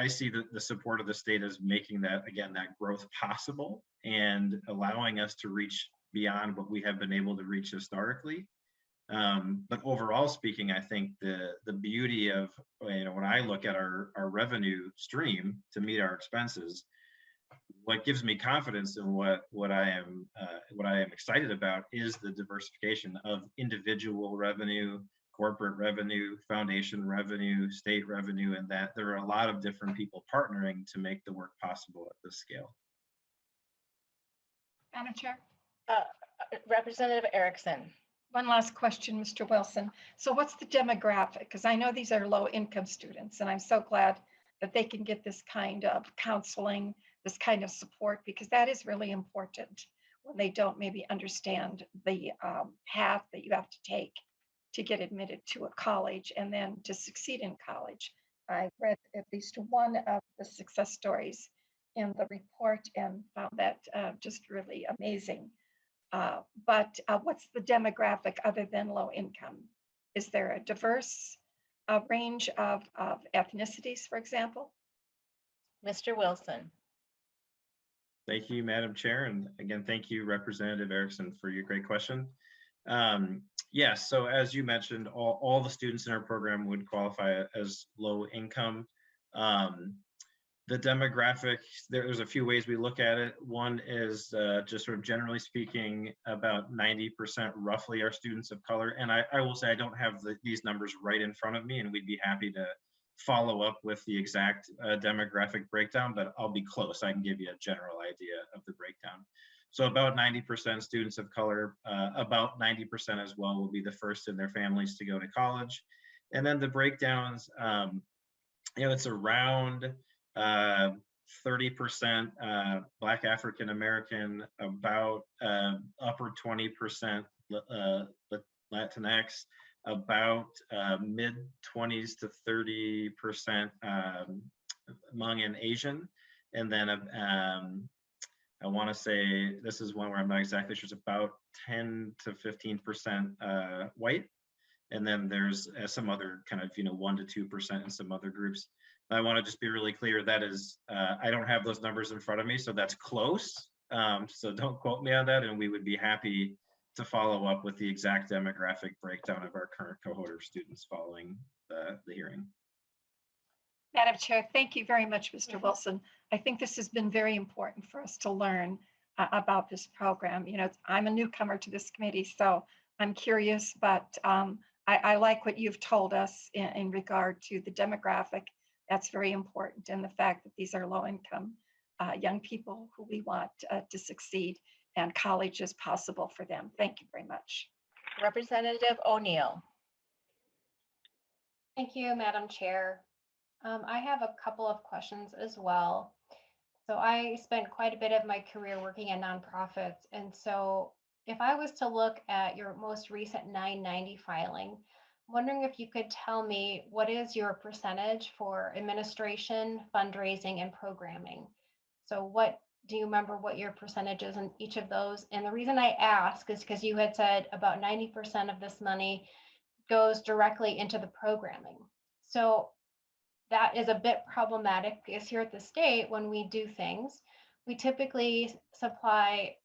Speaker 12: see the support of the state as making that, again, that growth possible and allowing us to reach beyond what we have been able to reach historically. But overall speaking, I think the beauty of, when I look at our revenue stream to meet our expenses, what gives me confidence in what I am excited about is the diversification of individual revenue, corporate revenue, foundation revenue, state revenue, and that there are a lot of different people partnering to make the work possible at this scale.
Speaker 16: Madam Chair,
Speaker 1: Representative Erickson.
Speaker 16: one last question, Mr. Wilson. So what's the demographic? Because I know these are low income students, and I'm so glad that they can get this kind of counseling, this kind of support, because that is really important when they don't maybe understand the path that you have to take to get admitted to a college and then to succeed in college. I read at least one of the success stories in the report and found that just really amazing. But what's the demographic other than low income? Is there a diverse range of ethnicities, for example?
Speaker 1: Mr. Wilson.
Speaker 12: Thank you, Madam Chair. And again, thank you, Representative Erickson, for your great question. Yes, so as you mentioned, all the students in our program would qualify as low income. The demographic, there's a few ways we look at it. One is just sort of generally speaking, about 90% roughly are students of color. And I will say I don't have these numbers right in front of me, and we'd be happy to follow up with the exact demographic breakdown, but I'll be close. I can give you a general idea of the breakdown. So about 90% students of color, about 90% as well will be the first in their families to go to college. And then the breakdowns, it's around 30% Black African American, about upper 20% Latinx, about mid 20s to 30% Hmong and Asian, and then I want to say this is one where I'm not exactly sure. It's about 10 to 15% white, and then there's some other kind of 1 to 2% in some other groups. I want to just be really clear, that is, I don't have those numbers in front of me, so that's close. So don't quote me on that, and we would be happy to follow up with the exact demographic breakdown of our current cohort of students following the hearing.
Speaker 16: Madam Chair, thank you very much, Mr. Wilson. I think this has been very important for us to learn about this program. I'm a newcomer to this committee, so I'm curious, but I like what you've told us in regard to the demographic. That's very important, and the fact that these are low-income young people who we want to succeed, and college is possible for them. Thank you very much.
Speaker 1: Representative O'Neill.
Speaker 18: Thank you, Madam Chair. I have a couple of questions as well. So I spent quite a bit of my career working in nonprofits, and so if I was to look at your most recent 990 filing, wondering if you could tell me what is your percentage for administration, fundraising, and programming. So do you remember what your percentage is in each of those? And the reason I ask is because you had said about 90% of this money goes directly into the programming. So that is a bit problematic because here at the state, when we do things, we typically supply,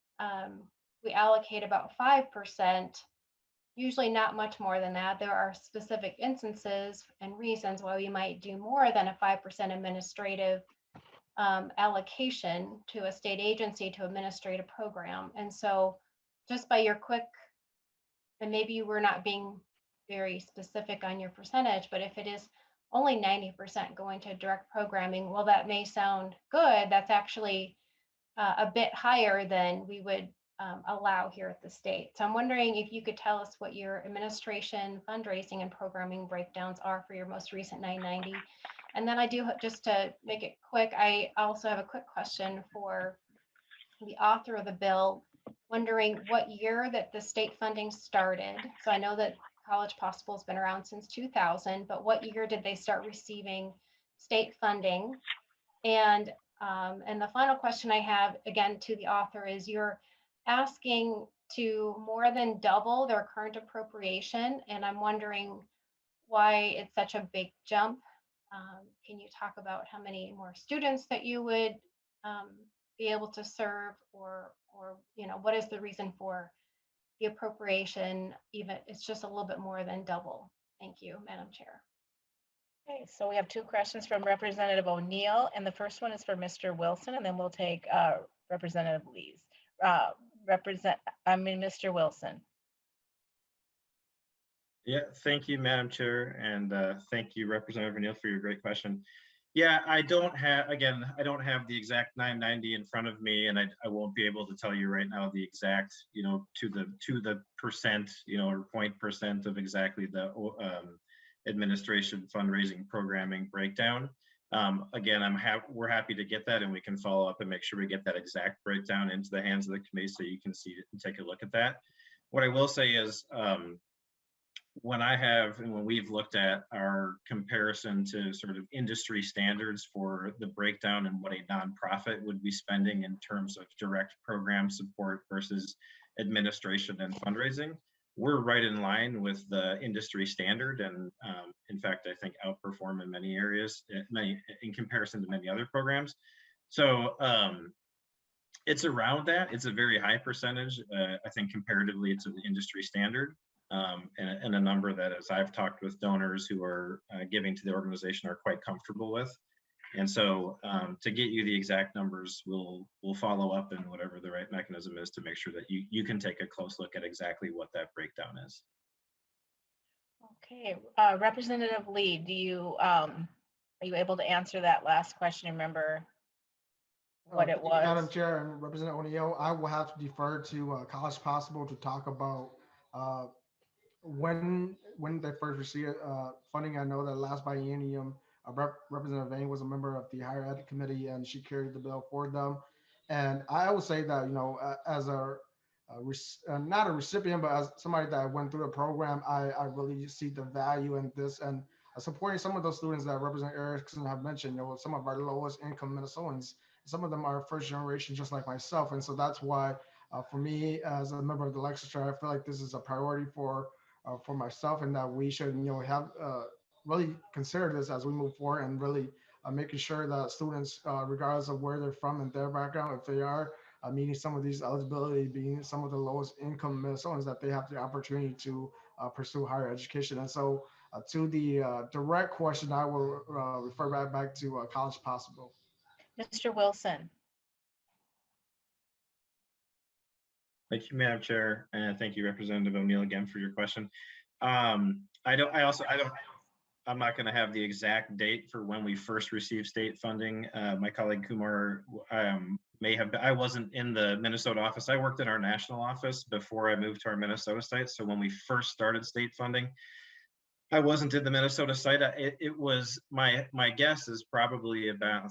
Speaker 18: we allocate about 5%, usually not much more than that. There are specific instances and reasons why we might do more than a 5% administrative allocation to a state agency to administrate a program. And so just by your quick, and maybe you were not being very specific on your percentage, but if it is only 90% going to direct programming, well, that may sound good. That's actually a bit higher than we would allow here at the state. So I'm wondering if you could tell us what your administration, fundraising, and programming breakdowns are for your most recent 990. And then I do, just to make it quick, I also have a quick question for the author of the bill, wondering what year that the state funding started. So I know that College Possible has been around since 2000, but what year did they start receiving state funding? And the final question I have, again, to the author is, you're asking to more than double their current appropriation, and I'm wondering why it's such a big jump. Can you talk about how many more students that you would be able to serve, or what is the reason for the appropriation? Even it's just a little bit more than double. Thank you, Madam Chair.
Speaker 1: Okay, so we have two questions from Representative O'Neill, and the first one is for Mr. Wilson, and then we'll take Representative Lee's. Mr. Wilson.
Speaker 12: Yeah, thank you, Madam Chair, and thank you, Representative O'Neill, for your great question. Yeah, I don't have the exact 990 in front of me, and I won't be able to tell you right now the exact, to the percent, or 0.% of exactly the administration fundraising programming breakdown. Again, we're happy to get that, and we can follow up and make sure we get that exact breakdown into the hands of the committee so you can see it and take a look at that. What I will say is, when we've looked at our comparison to sort of industry standards for the breakdown and what a nonprofit would be spending in terms of direct program support versus administration and fundraising, we're right in line with the industry standard, and in fact, I think outperform in many areas, in comparison to many other programs. So it's around that. It's a very high percentage. I think comparatively to the industry standard. And a number that, as I've talked with donors who are giving to the organization, are quite comfortable with. And so to get you the exact numbers, we'll follow up in whatever the right mechanism is to make sure that you can take a close look at exactly what that breakdown is.
Speaker 1: Okay, Representative Lee, are you able to answer that last question? Remember what it was?
Speaker 11: Madam Chair and Representative O'Neill, I will have to defer to College Possible to talk about when they first received funding. I know that last biennium, Representative Vang was a member of the Higher Ed Committee, and she carried the bill for them. And I would say that, as not a recipient, but as somebody that went through the program, I really see the value in this and supporting some of those students that Representative Erickson have mentioned. Some of our lowest income Minnesotans, some of them are first generation, just like myself. And so that's why, for me, as a member of the legislature, I feel like this is a priority for myself, and that we should, have really consider this as we move forward, and really making sure that students, regardless of where they're from and their background, if they are meeting some of these eligibility, being some of the lowest income Minnesotans, that they have the opportunity to pursue higher education. And so to the direct question, I will refer back to College Possible.
Speaker 1: Mr. Wilson.
Speaker 12: Thank you, Madam Chair, and thank you, Representative O'Neill, again for your question. I'm not going to have the exact date for when we first received state funding. My colleague Kumar I wasn't in the Minnesota office. I worked in our national office before I moved to our Minnesota site. So when we first started state funding, I wasn't in the Minnesota site. It was my guess is probably about,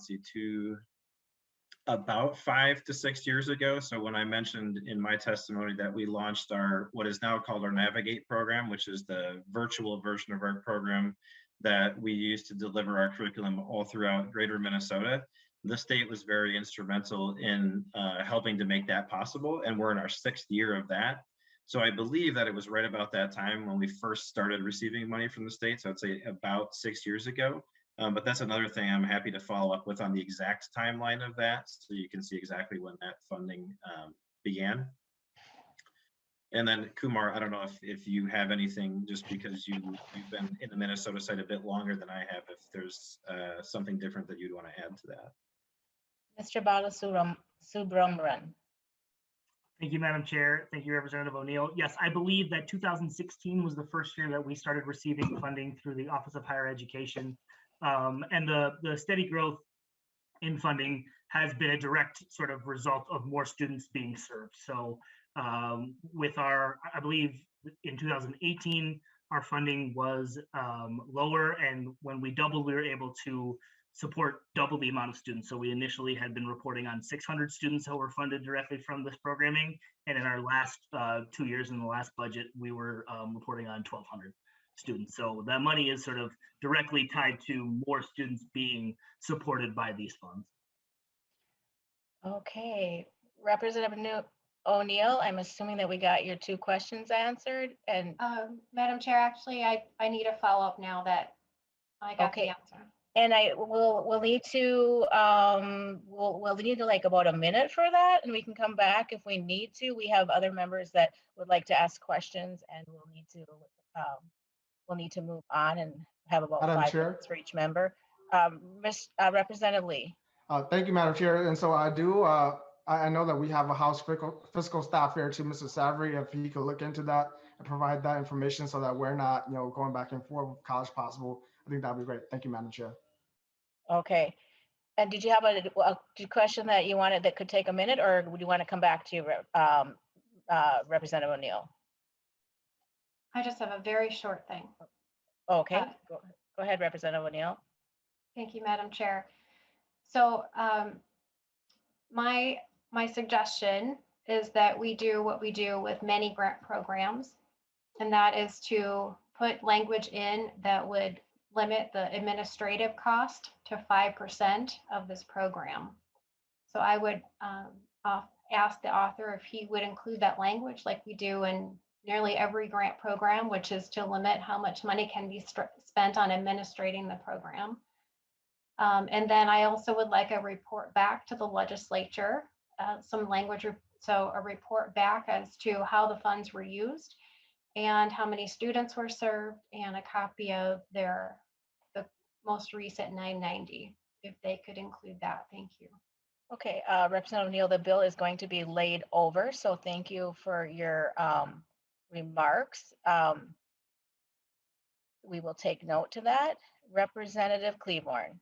Speaker 12: about 5 to 6 years ago. So when I mentioned in my testimony that we launched what is now called our Navigate program, which is the virtual version of our program that we use to deliver our curriculum all throughout greater Minnesota, the state was very instrumental in helping to make that possible. And we're in our 6th year of that. So I believe that it was right about that time when we first started receiving money from the state. So I'd say about 6 years ago. But that's another thing I'm happy to follow up with on the exact timeline of that, so you can see exactly when that funding began. And then Kumar, I don't know if you have anything, just because you've been in the Minnesota site a bit longer than I have, if there's something different that you'd want to add to that.
Speaker 1: Mr. Balasubramanian.
Speaker 17: Thank you, Madam Chair. Thank you, Representative O'Neill. Yes, I believe that 2016 was the first year that we started receiving funding through the Office of Higher Education. And the steady growth in funding has been a direct sort of result of more students being served. So with I believe in 2018, our funding was lower, and when we doubled, we were able to support double the amount of students. So we initially had been reporting on 600 students who were funded directly from this programming. And in our last 2 years in the last budget, we were reporting on 1,200 students. So that money is sort of directly tied to more students being supported by these funds.
Speaker 1: Okay, Representative O'Neill, I'm assuming that we got your 2 questions answered. And
Speaker 18: Madam Chair, actually, I need a follow-up now that I got the answer.
Speaker 1: And we'll need to we'll need to like about a minute for that, and we can come back if we need to. We have other members that would like to ask questions, and we'll need to move on and have about
Speaker 11: Madam
Speaker 1: 5
Speaker 11: Chair.
Speaker 1: minutes for each member. Representative Lee.
Speaker 11: Thank you, Madam Chair. And so I know that we have a House fiscal staff here too, Mr. Savory, if he could look into that and provide that information so that we're not, going back and forth with College Possible, I think that'd be great. Thank you, Madam Chair.
Speaker 1: Okay. And did you have a question that you wanted that could take a minute, or would you want to come back to Representative O'Neill?
Speaker 18: I just have a very short thing.
Speaker 1: Okay, go ahead, Representative O'Neill.
Speaker 18: Thank you, Madam Chair. So my suggestion is that we do what we do with many grant programs, and that is to put language in that would limit the administrative cost to 5% of this program. So I would ask the author if he would include that language like we do in nearly every grant program, which is to limit how much money can be spent on administrating the program. And then I also would like a report back to the legislature, some language, so a report back as to how the funds were used and how many students were served, and a copy of the most recent 990, if they could include that. Thank you.
Speaker 1: Okay, Representative O'Neill, the bill is going to be laid over, so thank you for your remarks. We will take note to that. Representative Cleaborn.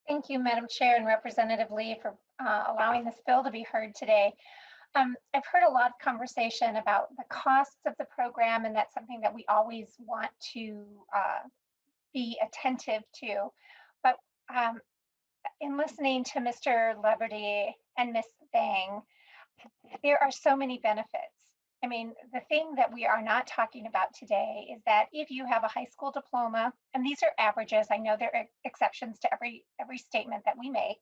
Speaker 19: Thank you, Madam Chair and Representative Lee, for allowing this bill to be heard today. I've heard a lot of conversation about the costs of the program, and that's something that we always want to be attentive to. But in listening to Mr. Leverty and Ms. Bang, there are so many benefits. I mean, the thing that we are not talking about today is that if you have a high school diploma, and these are averages, I know there are exceptions to every statement that we make,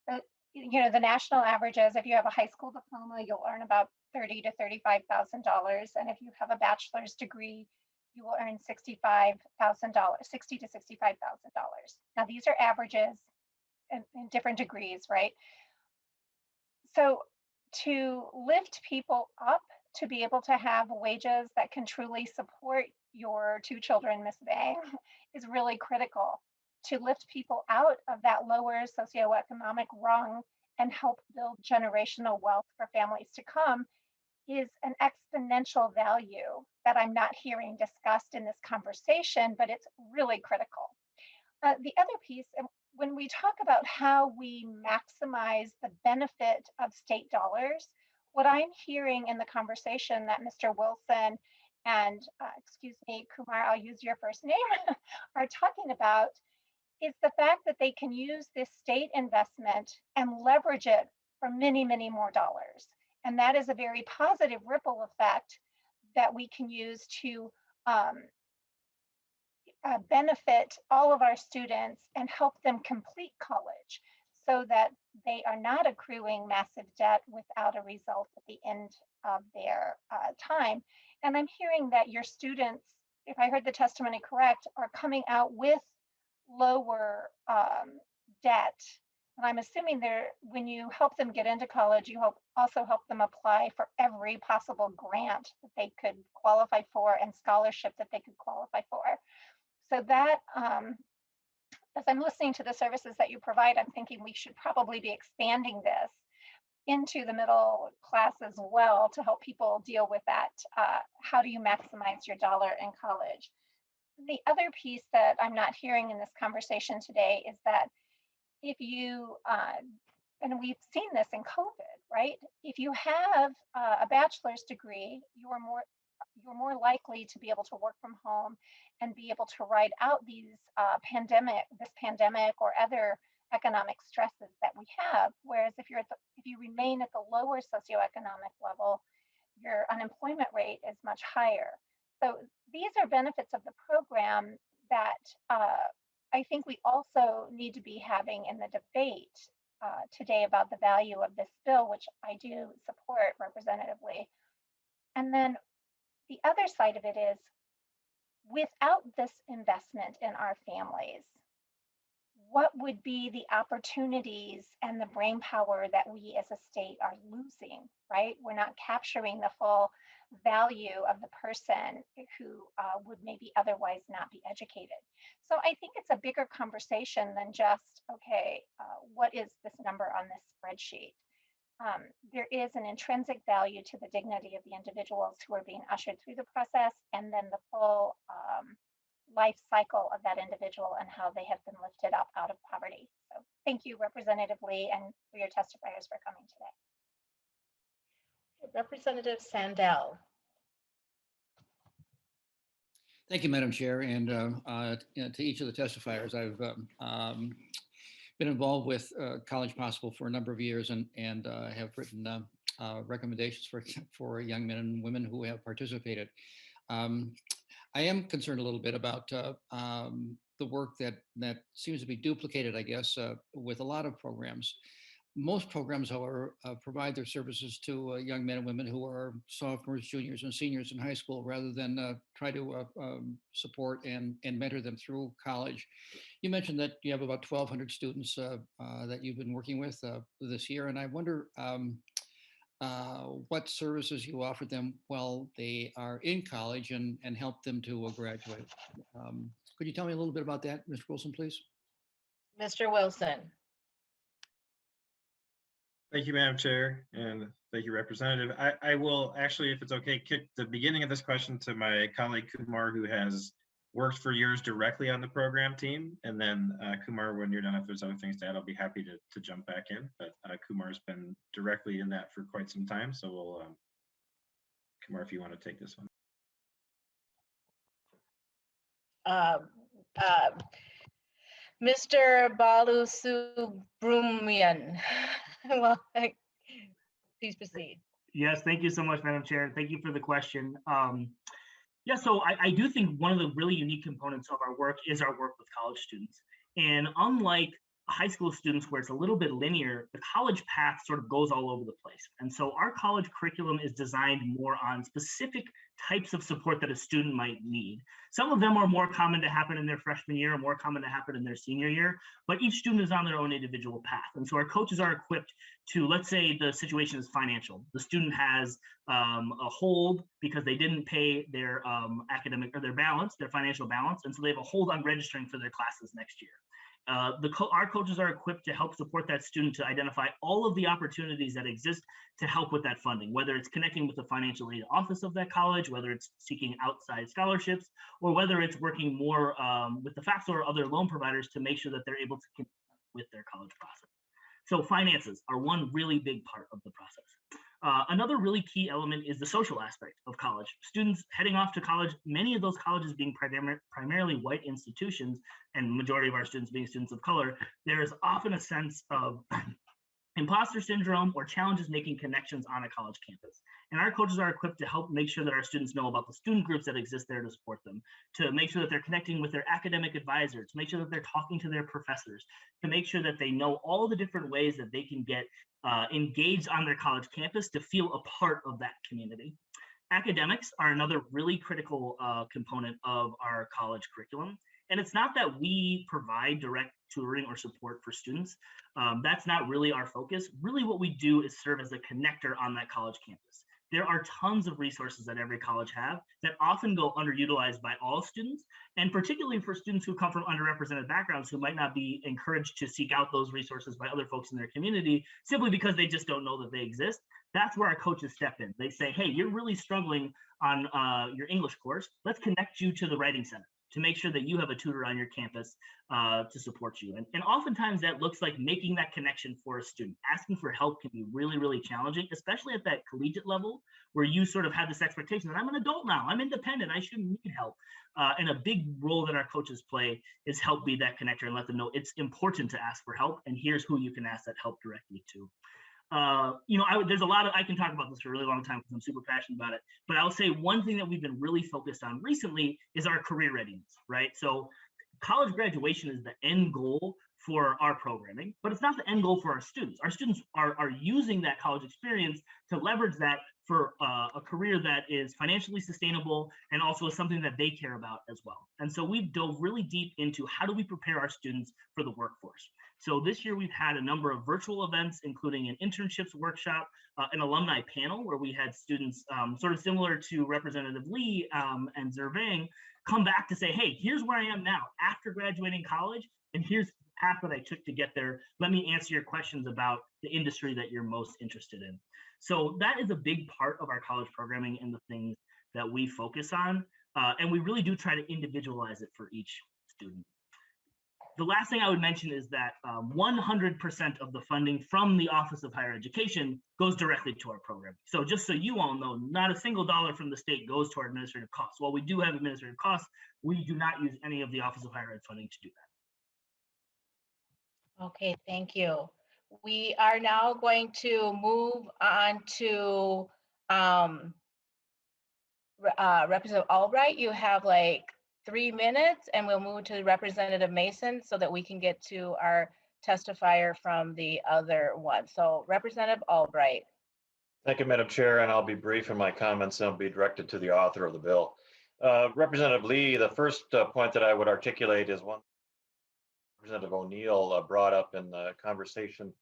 Speaker 19: but the national average is if you have a high school diploma, you'll earn about $30,000 to $35,000, and if you have a bachelor's degree, you will earn $65,000, $60,000 to $65,000. Now, these are averages in different degrees, right? So to lift people up to be able to have wages that can truly support your two children, Ms. Bang, is really critical. To lift people out of that lower socioeconomic rung and help build generational wealth for families to come is an exponential value that I'm not hearing discussed in this conversation, but it's really critical. The other piece, when we talk about how we maximize the benefit of state dollars, what I'm hearing in the conversation that Mr. Wilson and, excuse me, Kumar, I'll use your first name, are talking about is the fact that they can use this state investment and leverage it for many, many more dollars. And that is a very positive ripple effect that we can use to benefit all of our students and help them complete college so that they are not accruing massive debt without a result at the end of their time. And I'm hearing that your students, if I heard the testimony correct, are coming out with lower debt. And I'm assuming when you help them get into college, you also help them apply for every possible grant that they could qualify for and scholarship that they could qualify for. So that, as I'm listening to the services that you provide, I'm thinking we should probably be expanding this into the middle class as well to help people deal with that. How do you maximize your dollar in college? The other piece that I'm not hearing in this conversation today is that if you, and we've seen this in COVID, right? If you have a bachelor's degree, you're more likely to be able to work from home and be able to ride out these this pandemic or other economic stresses that we have. Whereas if you remain at the lower socioeconomic level, your unemployment rate is much higher. So these are benefits of the program that I think we also need to be having in the debate today about the value of this bill, which I do support representatively. And then the other side of it is, without this investment in our families, what would be the opportunities and the brain power that we as a state are losing, right? We're not capturing the full value of the person who would maybe otherwise not be educated. So I think it's a bigger conversation than just, okay, what is this number on this spreadsheet? there is an intrinsic value to the dignity of the individuals who are being ushered through the process, and then the full life cycle of that individual and how they have been lifted up out of poverty. So thank you, Representative Lee, and for your testifiers for coming today.
Speaker 1: Representative Sandell.
Speaker 20: Thank you, Madam Chair, and to each of the testifiers. I've been involved with College Possible for a number of years and have written recommendations for young men and women who have participated. I am concerned a little bit about the work that seems to be duplicated, I guess, with a lot of programs. Most programs, however, provide their services to young men and women who are sophomores, juniors, and seniors in high school, rather than try to support and mentor them through college. You mentioned that you have about 1,200 students that you've been working with this year, and I wonder what services you offer them while they are in college and help them to graduate. Could you tell me a little bit about that, Mr. Wilson, please?
Speaker 1: Mr. Wilson.
Speaker 12: Thank you, Madam Chair, and thank you, Representative. I will actually, if it's okay, kick the beginning of this question to my colleague Kumar, who has worked for years directly on the program team. And then Kumar, when you're done, if there's other things to add, I'll be happy to jump back in. But Kumar's been directly in that for quite some time. So we'll, Kumar, if you want to take this one.
Speaker 1: Mr. Balu Subramanian. Well, please proceed.
Speaker 17: Yes, thank you so much, Madam Chair. Thank you for the question. Yeah, so I do think one of the really unique components of our work is our work with college students. And unlike high school students where it's a little bit linear, the college path sort of goes all over the place. And so our college curriculum is designed more on specific types of support that a student might need. Some of them are more common to happen in their freshman year or more common to happen in their senior year, but each student is on their own individual path. And so our coaches are equipped to, let's say the situation is financial. The student has a hold because they didn't pay their academic or their balance, their financial balance. And so they have a hold on registering for their classes next year. Our coaches are equipped to help support that student to identify all of the opportunities that exist to help with that funding, whether it's connecting with the financial aid office of that college, whether it's seeking outside scholarships, or whether it's working more with the FAFSA or other loan providers to make sure that they're able to connect with their college process. So finances are one really big part of the process. Another really key element is the social aspect of college. Students heading off to college, many of those colleges being primarily white institutions, and majority of our students being students of color, there is often a sense of imposter syndrome or challenges making connections on a college campus. And our coaches are equipped to help make sure that our students know about the student groups that exist there to support them, to make sure that they're connecting with their academic advisors, to make sure that they're talking to their professors, to make sure that they know all the different ways that they can get engaged on their college campus to feel a part of that community. Academics are another really critical component of our college curriculum. And it's not that we provide direct tutoring or support for students. That's not really our focus. Really what we do is serve as a connector on that college campus. There are tons of resources that every college have that often go underutilized by all students, and particularly for students who come from underrepresented backgrounds who might not be encouraged to seek out those resources by other folks in their community simply because they just don't know that they exist. That's where our coaches step in. They say, hey, you're really struggling on your English course. Let's connect you to the Writing Center to make sure that you have a tutor on your campus to support you. And oftentimes that looks like making that connection for a student. Asking for help can be really, really challenging, especially at that collegiate level where you sort of have this expectation that I'm an adult now, I'm independent, I shouldn't need help. And a big role that our coaches play is help be that connector and let them know it's important to ask for help, and here's who you can ask that help directly to. There's a lot of, I can talk about this for a really long time because I'm super passionate about it, but I'll say one thing that we've been really focused on recently is our career readiness, right? So college graduation is the end goal for our programming, but it's not the end goal for our students. Our students are using that college experience to leverage that for a career that is financially sustainable and also is something that they care about as well. And so we've dove really deep into how do we prepare our students for the workforce. So this year we've had a number of virtual events, including an internships workshop, an alumni panel where we had students sort of similar to Representative Lee and Zervang come back to say, hey, here's where I am now after graduating college, and here's the path that I took to get there. Let me answer your questions about the industry that you're most interested in. So that is a big part of our college programming and the things that we focus on. And we really do try to individualize it for each student. The last thing I would mention is that 100% of the funding from the Office of Higher Education goes directly to our program. So just so you all know, not a single dollar from the state goes to our administrative costs. While we do have administrative costs, we do not use any of the Office of Higher Ed funding to do that.
Speaker 1: Okay, thank you. We are now going to move on to Representative Albright. You have like 3 minutes, and we'll move to Representative Mason so that we can get to our testifier from the other one. So Representative Albright.
Speaker 21: Thank you, Madam Chair, and I'll be brief in my comments and I'll be directed to the author of the bill. Representative Lee, the first point that I would articulate is one Representative O'Neill brought up in the conversation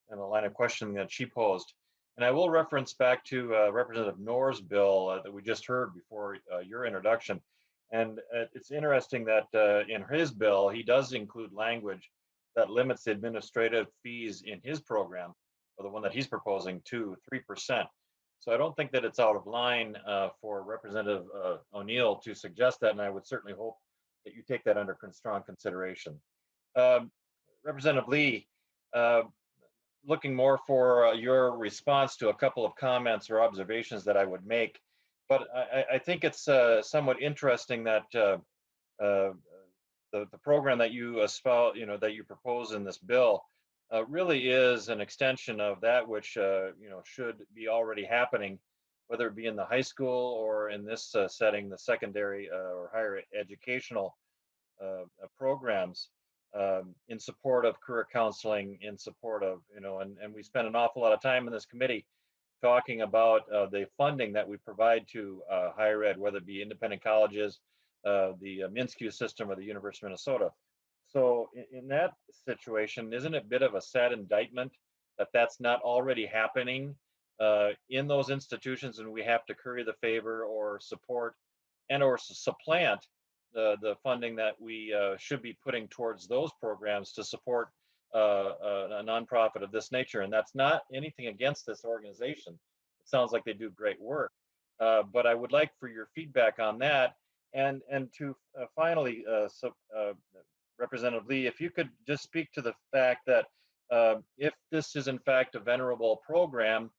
Speaker 21: and the line of questioning that she posed. And I will reference back to Representative Noor's bill that we just heard before your introduction. And it's interesting that in his bill, he does include language that limits the administrative fees in his program, or the one that he's proposing, to 3%. So I don't think that it's out of line for Representative O'Neill to suggest that, and I would certainly hope that you take that under strong consideration. Representative Lee, looking more for your response to a couple of comments or observations that I would make. But I think it's somewhat interesting that the program that you espouse, that you propose in this bill, really is an extension of that which should be already happening, whether it be in the high school or in this setting, the secondary or higher educational programs, in support of career counseling, in support of and we spend an awful lot of time in this committee talking about the funding that we provide to higher ed, whether it be independent colleges, the MINSCU system, or the University of Minnesota. So in that situation, isn't it a bit of a sad indictment that that's not already happening in those institutions, and we have to curry the favor or support and or supplant the funding that we should be putting towards those programs to support a nonprofit of this nature? And that's not anything against this organization. It sounds like they do great work, but I would like for your feedback on that. And to finally, Representative Lee, if you could just speak to the fact that if this is in fact a venerable program,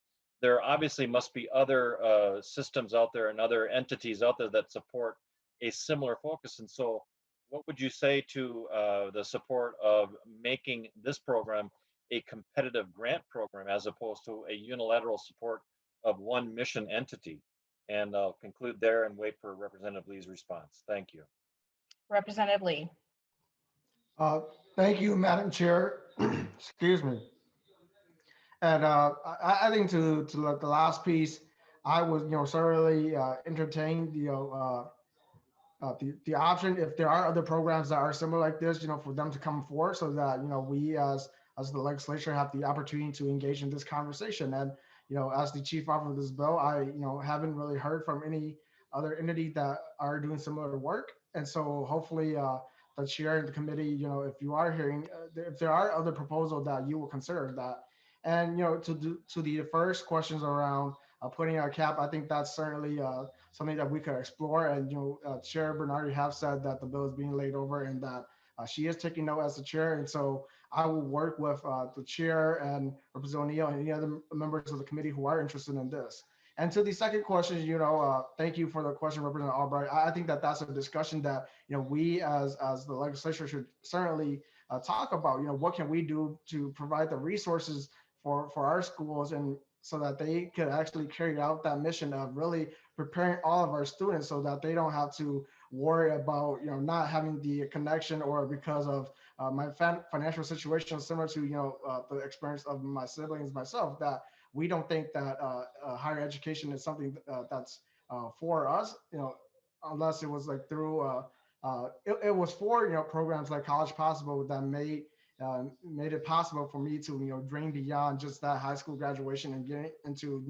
Speaker 21: there obviously must be other systems out there and other entities out there that support a similar focus. And so what would you say to the support of making this program a competitive grant program as opposed to a unilateral support of one mission entity? And I'll conclude there and wait for Representative Lee's response. Thank you.
Speaker 1: Representative Lee.
Speaker 11: Thank you, Madam Chair. Excuse me. And I think to the last piece, I was thoroughly entertained the option, if there are other programs that are similar like this, for them to come forward, so that we as the legislature have the opportunity to engage in this conversation. And as the chief author of this bill, I haven't really heard from any other entity that are doing similar work. And so hopefully the chair and the committee, if you are hearing, if there are other proposals, that you will consider that. And to the first questions around putting a cap, I think that's certainly something that we could explore. And Chair Bernardi have said that the bill is being laid over, and that she is taking note as the chair. And so I will work with the chair and Representative O'Neill and any other members of the committee who are interested in this. And to the second question, thank you for the question, Representative Albright. I think that that's a discussion that we as the legislature should certainly talk about. What can we do to provide the resources for our schools, and so that they could actually carry out that mission of really preparing all of our students, so that they don't have to worry about not having the connection, or because of my financial situation similar to the experience of my siblings, myself, that we don't think that higher education is something that's for us, unless it was like through it was for programs like College Possible that made it possible for me to dream beyond just that high school graduation and get into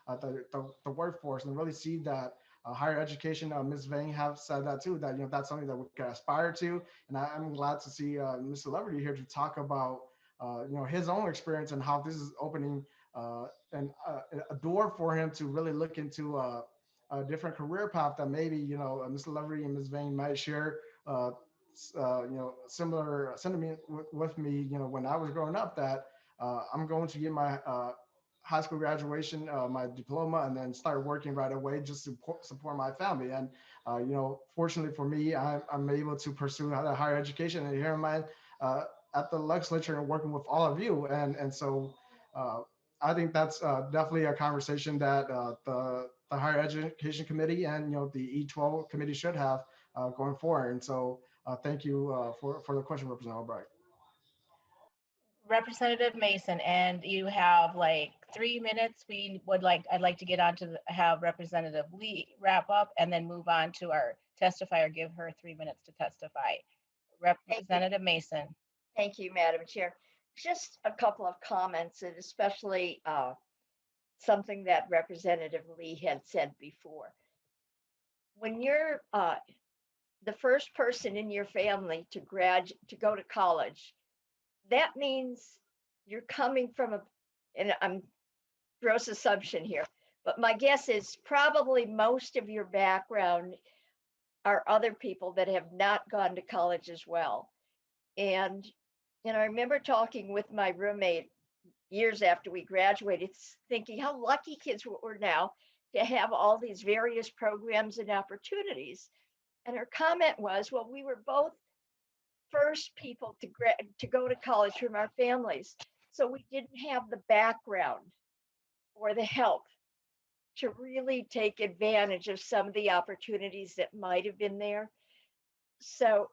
Speaker 11: the workforce, and really see that higher education. Ms. Vang have said that too, that that's something that we can aspire to. And I'm glad to see Mr. Leverty here to talk about his own experience and how this is opening a door for him to really look into a different career path that maybe Mr. Leverty and Ms. Vang might share similar sentiment with me, when I was growing up, that I'm going to get my high school graduation, my diploma, and then start working right away just to support my family. And fortunately for me, I'm able to pursue higher education, and here am I at the legislature and working with all of you. And so I think that's definitely a conversation that the Higher Education Committee and the E12 committee should have going forward. And so thank you for the question, Representative Albright.
Speaker 1: Representative Mason, and you have like 3 minutes. I'd like to get on to have Representative Lee wrap up and then move on to our testifier, give her 3 minutes to testify. Representative Mason.
Speaker 5: Thank you, Madam Chair. Just a couple of comments, and especially something that Representative Lee had said before. When you're the first person in your family to go to college, that means you're coming from and I'm gross assumption here, but my guess is probably most of your background are other people that have not gone to college as well. And I remember talking with my roommate years after we graduated, thinking how lucky kids were now to have all these various programs and opportunities. And her comment was, well, we were both first people to go to college from our families. So we didn't have the background or the help to really take advantage of some of the opportunities that might have been there. So,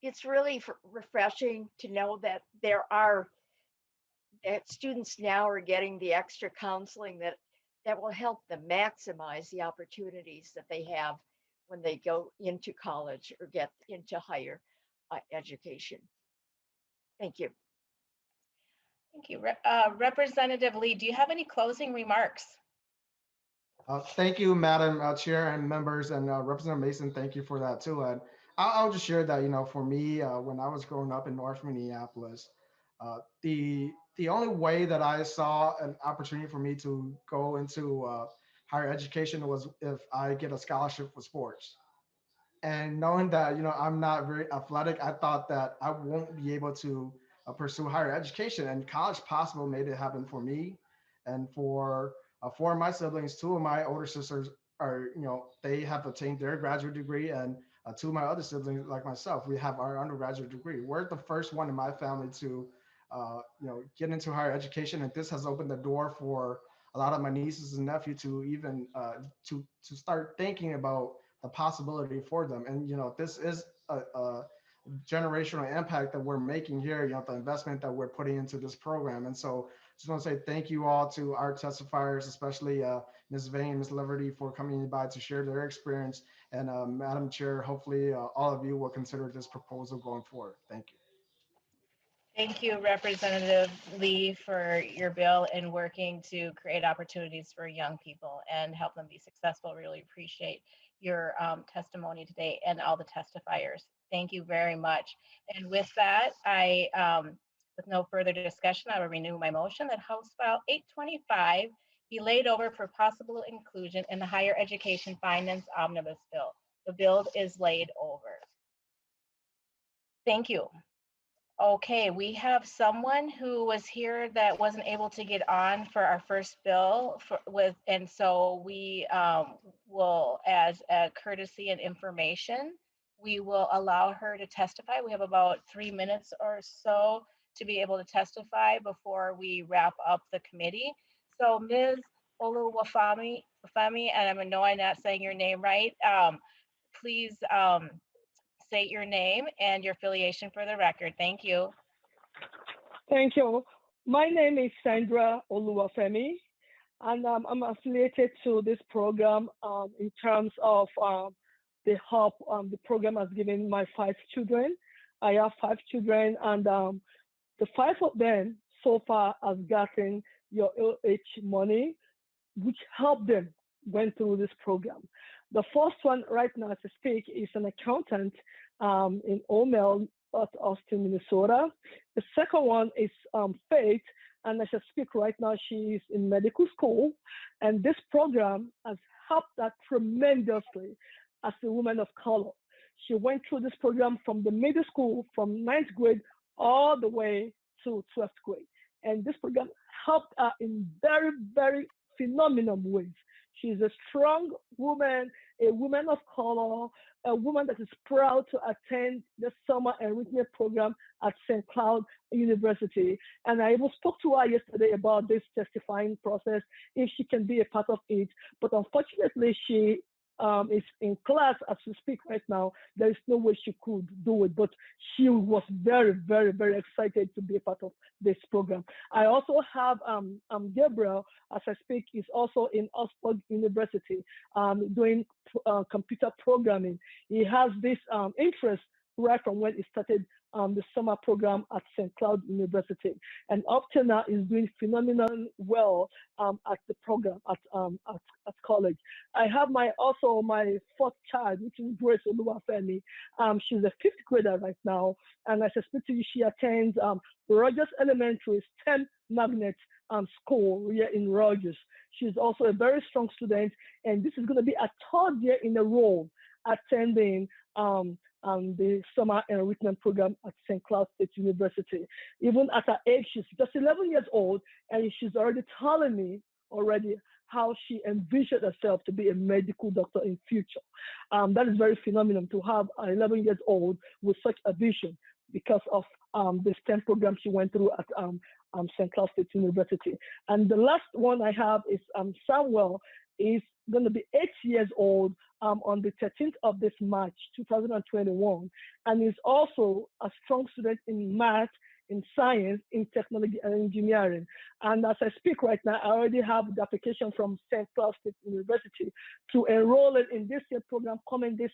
Speaker 5: it's really refreshing to know that that students now are getting the extra counseling that will help them maximize the opportunities that they have when they go into college or get into higher education. Thank you.
Speaker 1: Thank you. Representative Lee, do you have any closing remarks?
Speaker 11: Thank you, Madam Chair and members, and Representative Mason, thank you for that too. And I'll just share that, for me, when I was growing up in North Minneapolis, the only way that I saw an opportunity for me to go into higher education was if I get a scholarship for sports. And knowing that, I'm not very athletic, I thought that I won't be able to pursue higher education, and College Possible made it happen for me. And for four of my siblings, two of my older sisters are, they have attained their graduate degree, and two of my other siblings, like myself, we have our undergraduate degree. We're the first one in my family to, get into higher education, and this has opened the door for a lot of my nieces and nephews to even to start thinking about the possibility for them. And this is a generational impact that we're making here, the investment that we're putting into this program. And so just want to say thank you all to our testifiers, especially Ms. Vane, Ms. Leverty, for coming by to share their experience. And Madam Chair, hopefully all of you will consider this proposal going forward. Thank you.
Speaker 1: Thank you, Representative Lee, for your bill and working to create opportunities for young people and help them be successful. Really appreciate your testimony today and all the testifiers. Thank you very much. And with that, with no further discussion, I will renew my motion that House File 825 be laid over for possible inclusion in the Higher Education Finance Omnibus Bill. The bill is laid over. Thank you. Okay, we have someone who was here that wasn't able to get on for our first bill and so we will, as a courtesy and information, we will allow her to testify. We have about 3 minutes or so to be able to testify before we wrap up the committee. So Ms. Oluwafemi, and I know I'm not saying your name right, please state your name and your affiliation for the record. Thank you.
Speaker 22: Thank you. My name is Sandra Oluwafemi, and I'm affiliated to this program in terms of the help the program has given my 5 children. I have 5 children, and the 5 of them so far has gotten your OH money, which helped them went through this program. The first one right now as I speak is an accountant in O'Mel, Austin, Minnesota. The second one is Faith, and as I speak right now, she is in medical school. And this program has helped her tremendously as a woman of color. She went through this program from the middle school, from 9th grade all the way to 12th grade. And this program helped her in very, very phenomenal ways. She's a strong woman, a woman of color, a woman that is proud to attend the summer enrichment program at St. Cloud University. And I even spoke to her yesterday about this testifying process, if she can be a part of it. But unfortunately, she is in class as we speak right now. There is no way she could do it, but she was very, very, very excited to be a part of this program. I also have Gabriel, as I speak, is also in Oxford University doing computer programming. He has this interest right from when he started the summer program at St. Cloud University, and up to now is doing phenomenally well at the program at college. I have also my fourth child, which is Grace Oluwafemi. She's a 5th grader right now, and as I speak to you, she attends Rogers Elementary STEM Magnet school here in Rogers. She's also a very strong student, and this is going to be a 3rd year in a row attending the summer enrichment program at St. Cloud State University. Even at her age, she's just 11 years old, and she's already telling me how she envisioned herself to be a medical doctor in future. That is very phenomenal to have an 11 years old with such a vision because of the STEM program she went through at St. Cloud State University. And the last one I have is Samuel is going to be 8 years old on the 13th of this March, 2021. And is also a strong student in math, in science, in technology and engineering. And as I speak right now, I already have the application from St. Cloud State University to enroll in this year program coming this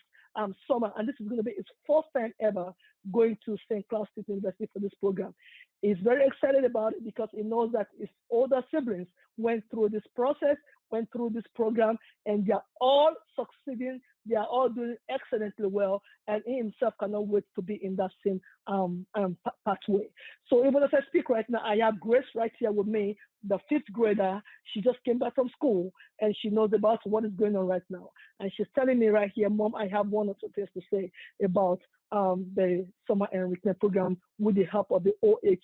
Speaker 22: summer. And this is going to be his first time ever going to St. Cloud State University for this program. He's very excited about it because he knows that his older siblings went through this process, went through this program, and they're all succeeding. They are all doing excellently well, and he himself cannot wait to be in that same pathway. So even as I speak right now, I have Grace right here with me, the 5th grader. She just came back from school, and she knows about what is going on right now. And she's telling me right here, Mom, I have one or two things to say about the summer enrichment program with the help of the OHE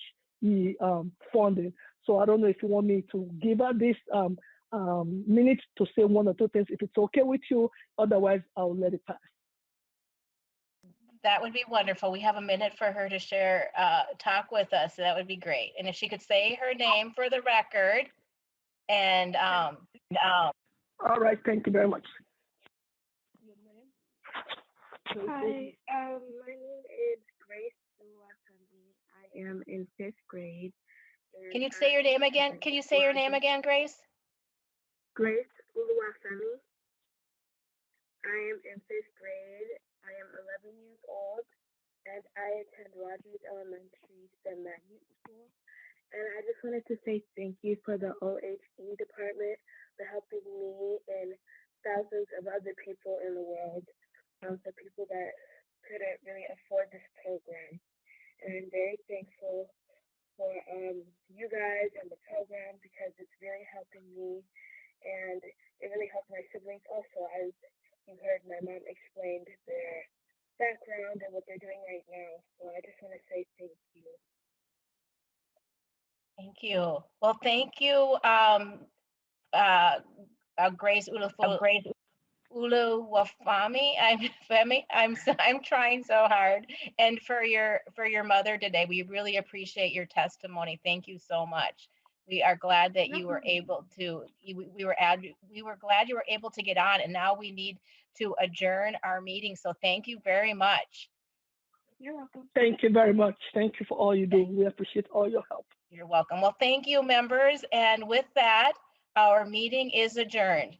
Speaker 22: funding. So I don't know if you want me to give her this minute to say one or two things, if it's okay with you. Otherwise, I'll let it pass.
Speaker 1: That would be wonderful. We have a minute for her to share, talk with us. So that would be great. And if she could say her name for the record. And
Speaker 22: all right, thank you very much.
Speaker 2: Hi, my name is Grace Oluwafemi. I am in 5th grade.
Speaker 1: Can you say your name again? Can you say your name again, Grace?
Speaker 2: Grace Oluwafemi. I am in 5th grade. I am 11 years old, and I attend Rogers Elementary STEM Magnet School. And I just wanted to say thank you for the OHE department for helping me and thousands of other people in the world, the people that couldn't really afford this program. And I'm very thankful for you guys and the program because it's really helping me, and it really helped my siblings also. As you heard, my mom explained their background and what they're doing right now. So I just want to say thank you.
Speaker 1: Thank you. Well, thank you, Grace Oluwafemi. I'm trying so hard. And for your mother today, we really appreciate your testimony. Thank you so much. We are glad that you were able to. We were glad you were able to get on, and now we need to adjourn our meeting. So thank you very much.
Speaker 22: You're welcome. Thank you very much. Thank you for all you do. We appreciate all your help.
Speaker 1: You're welcome. Well, thank you, members. And with that, our meeting is adjourned.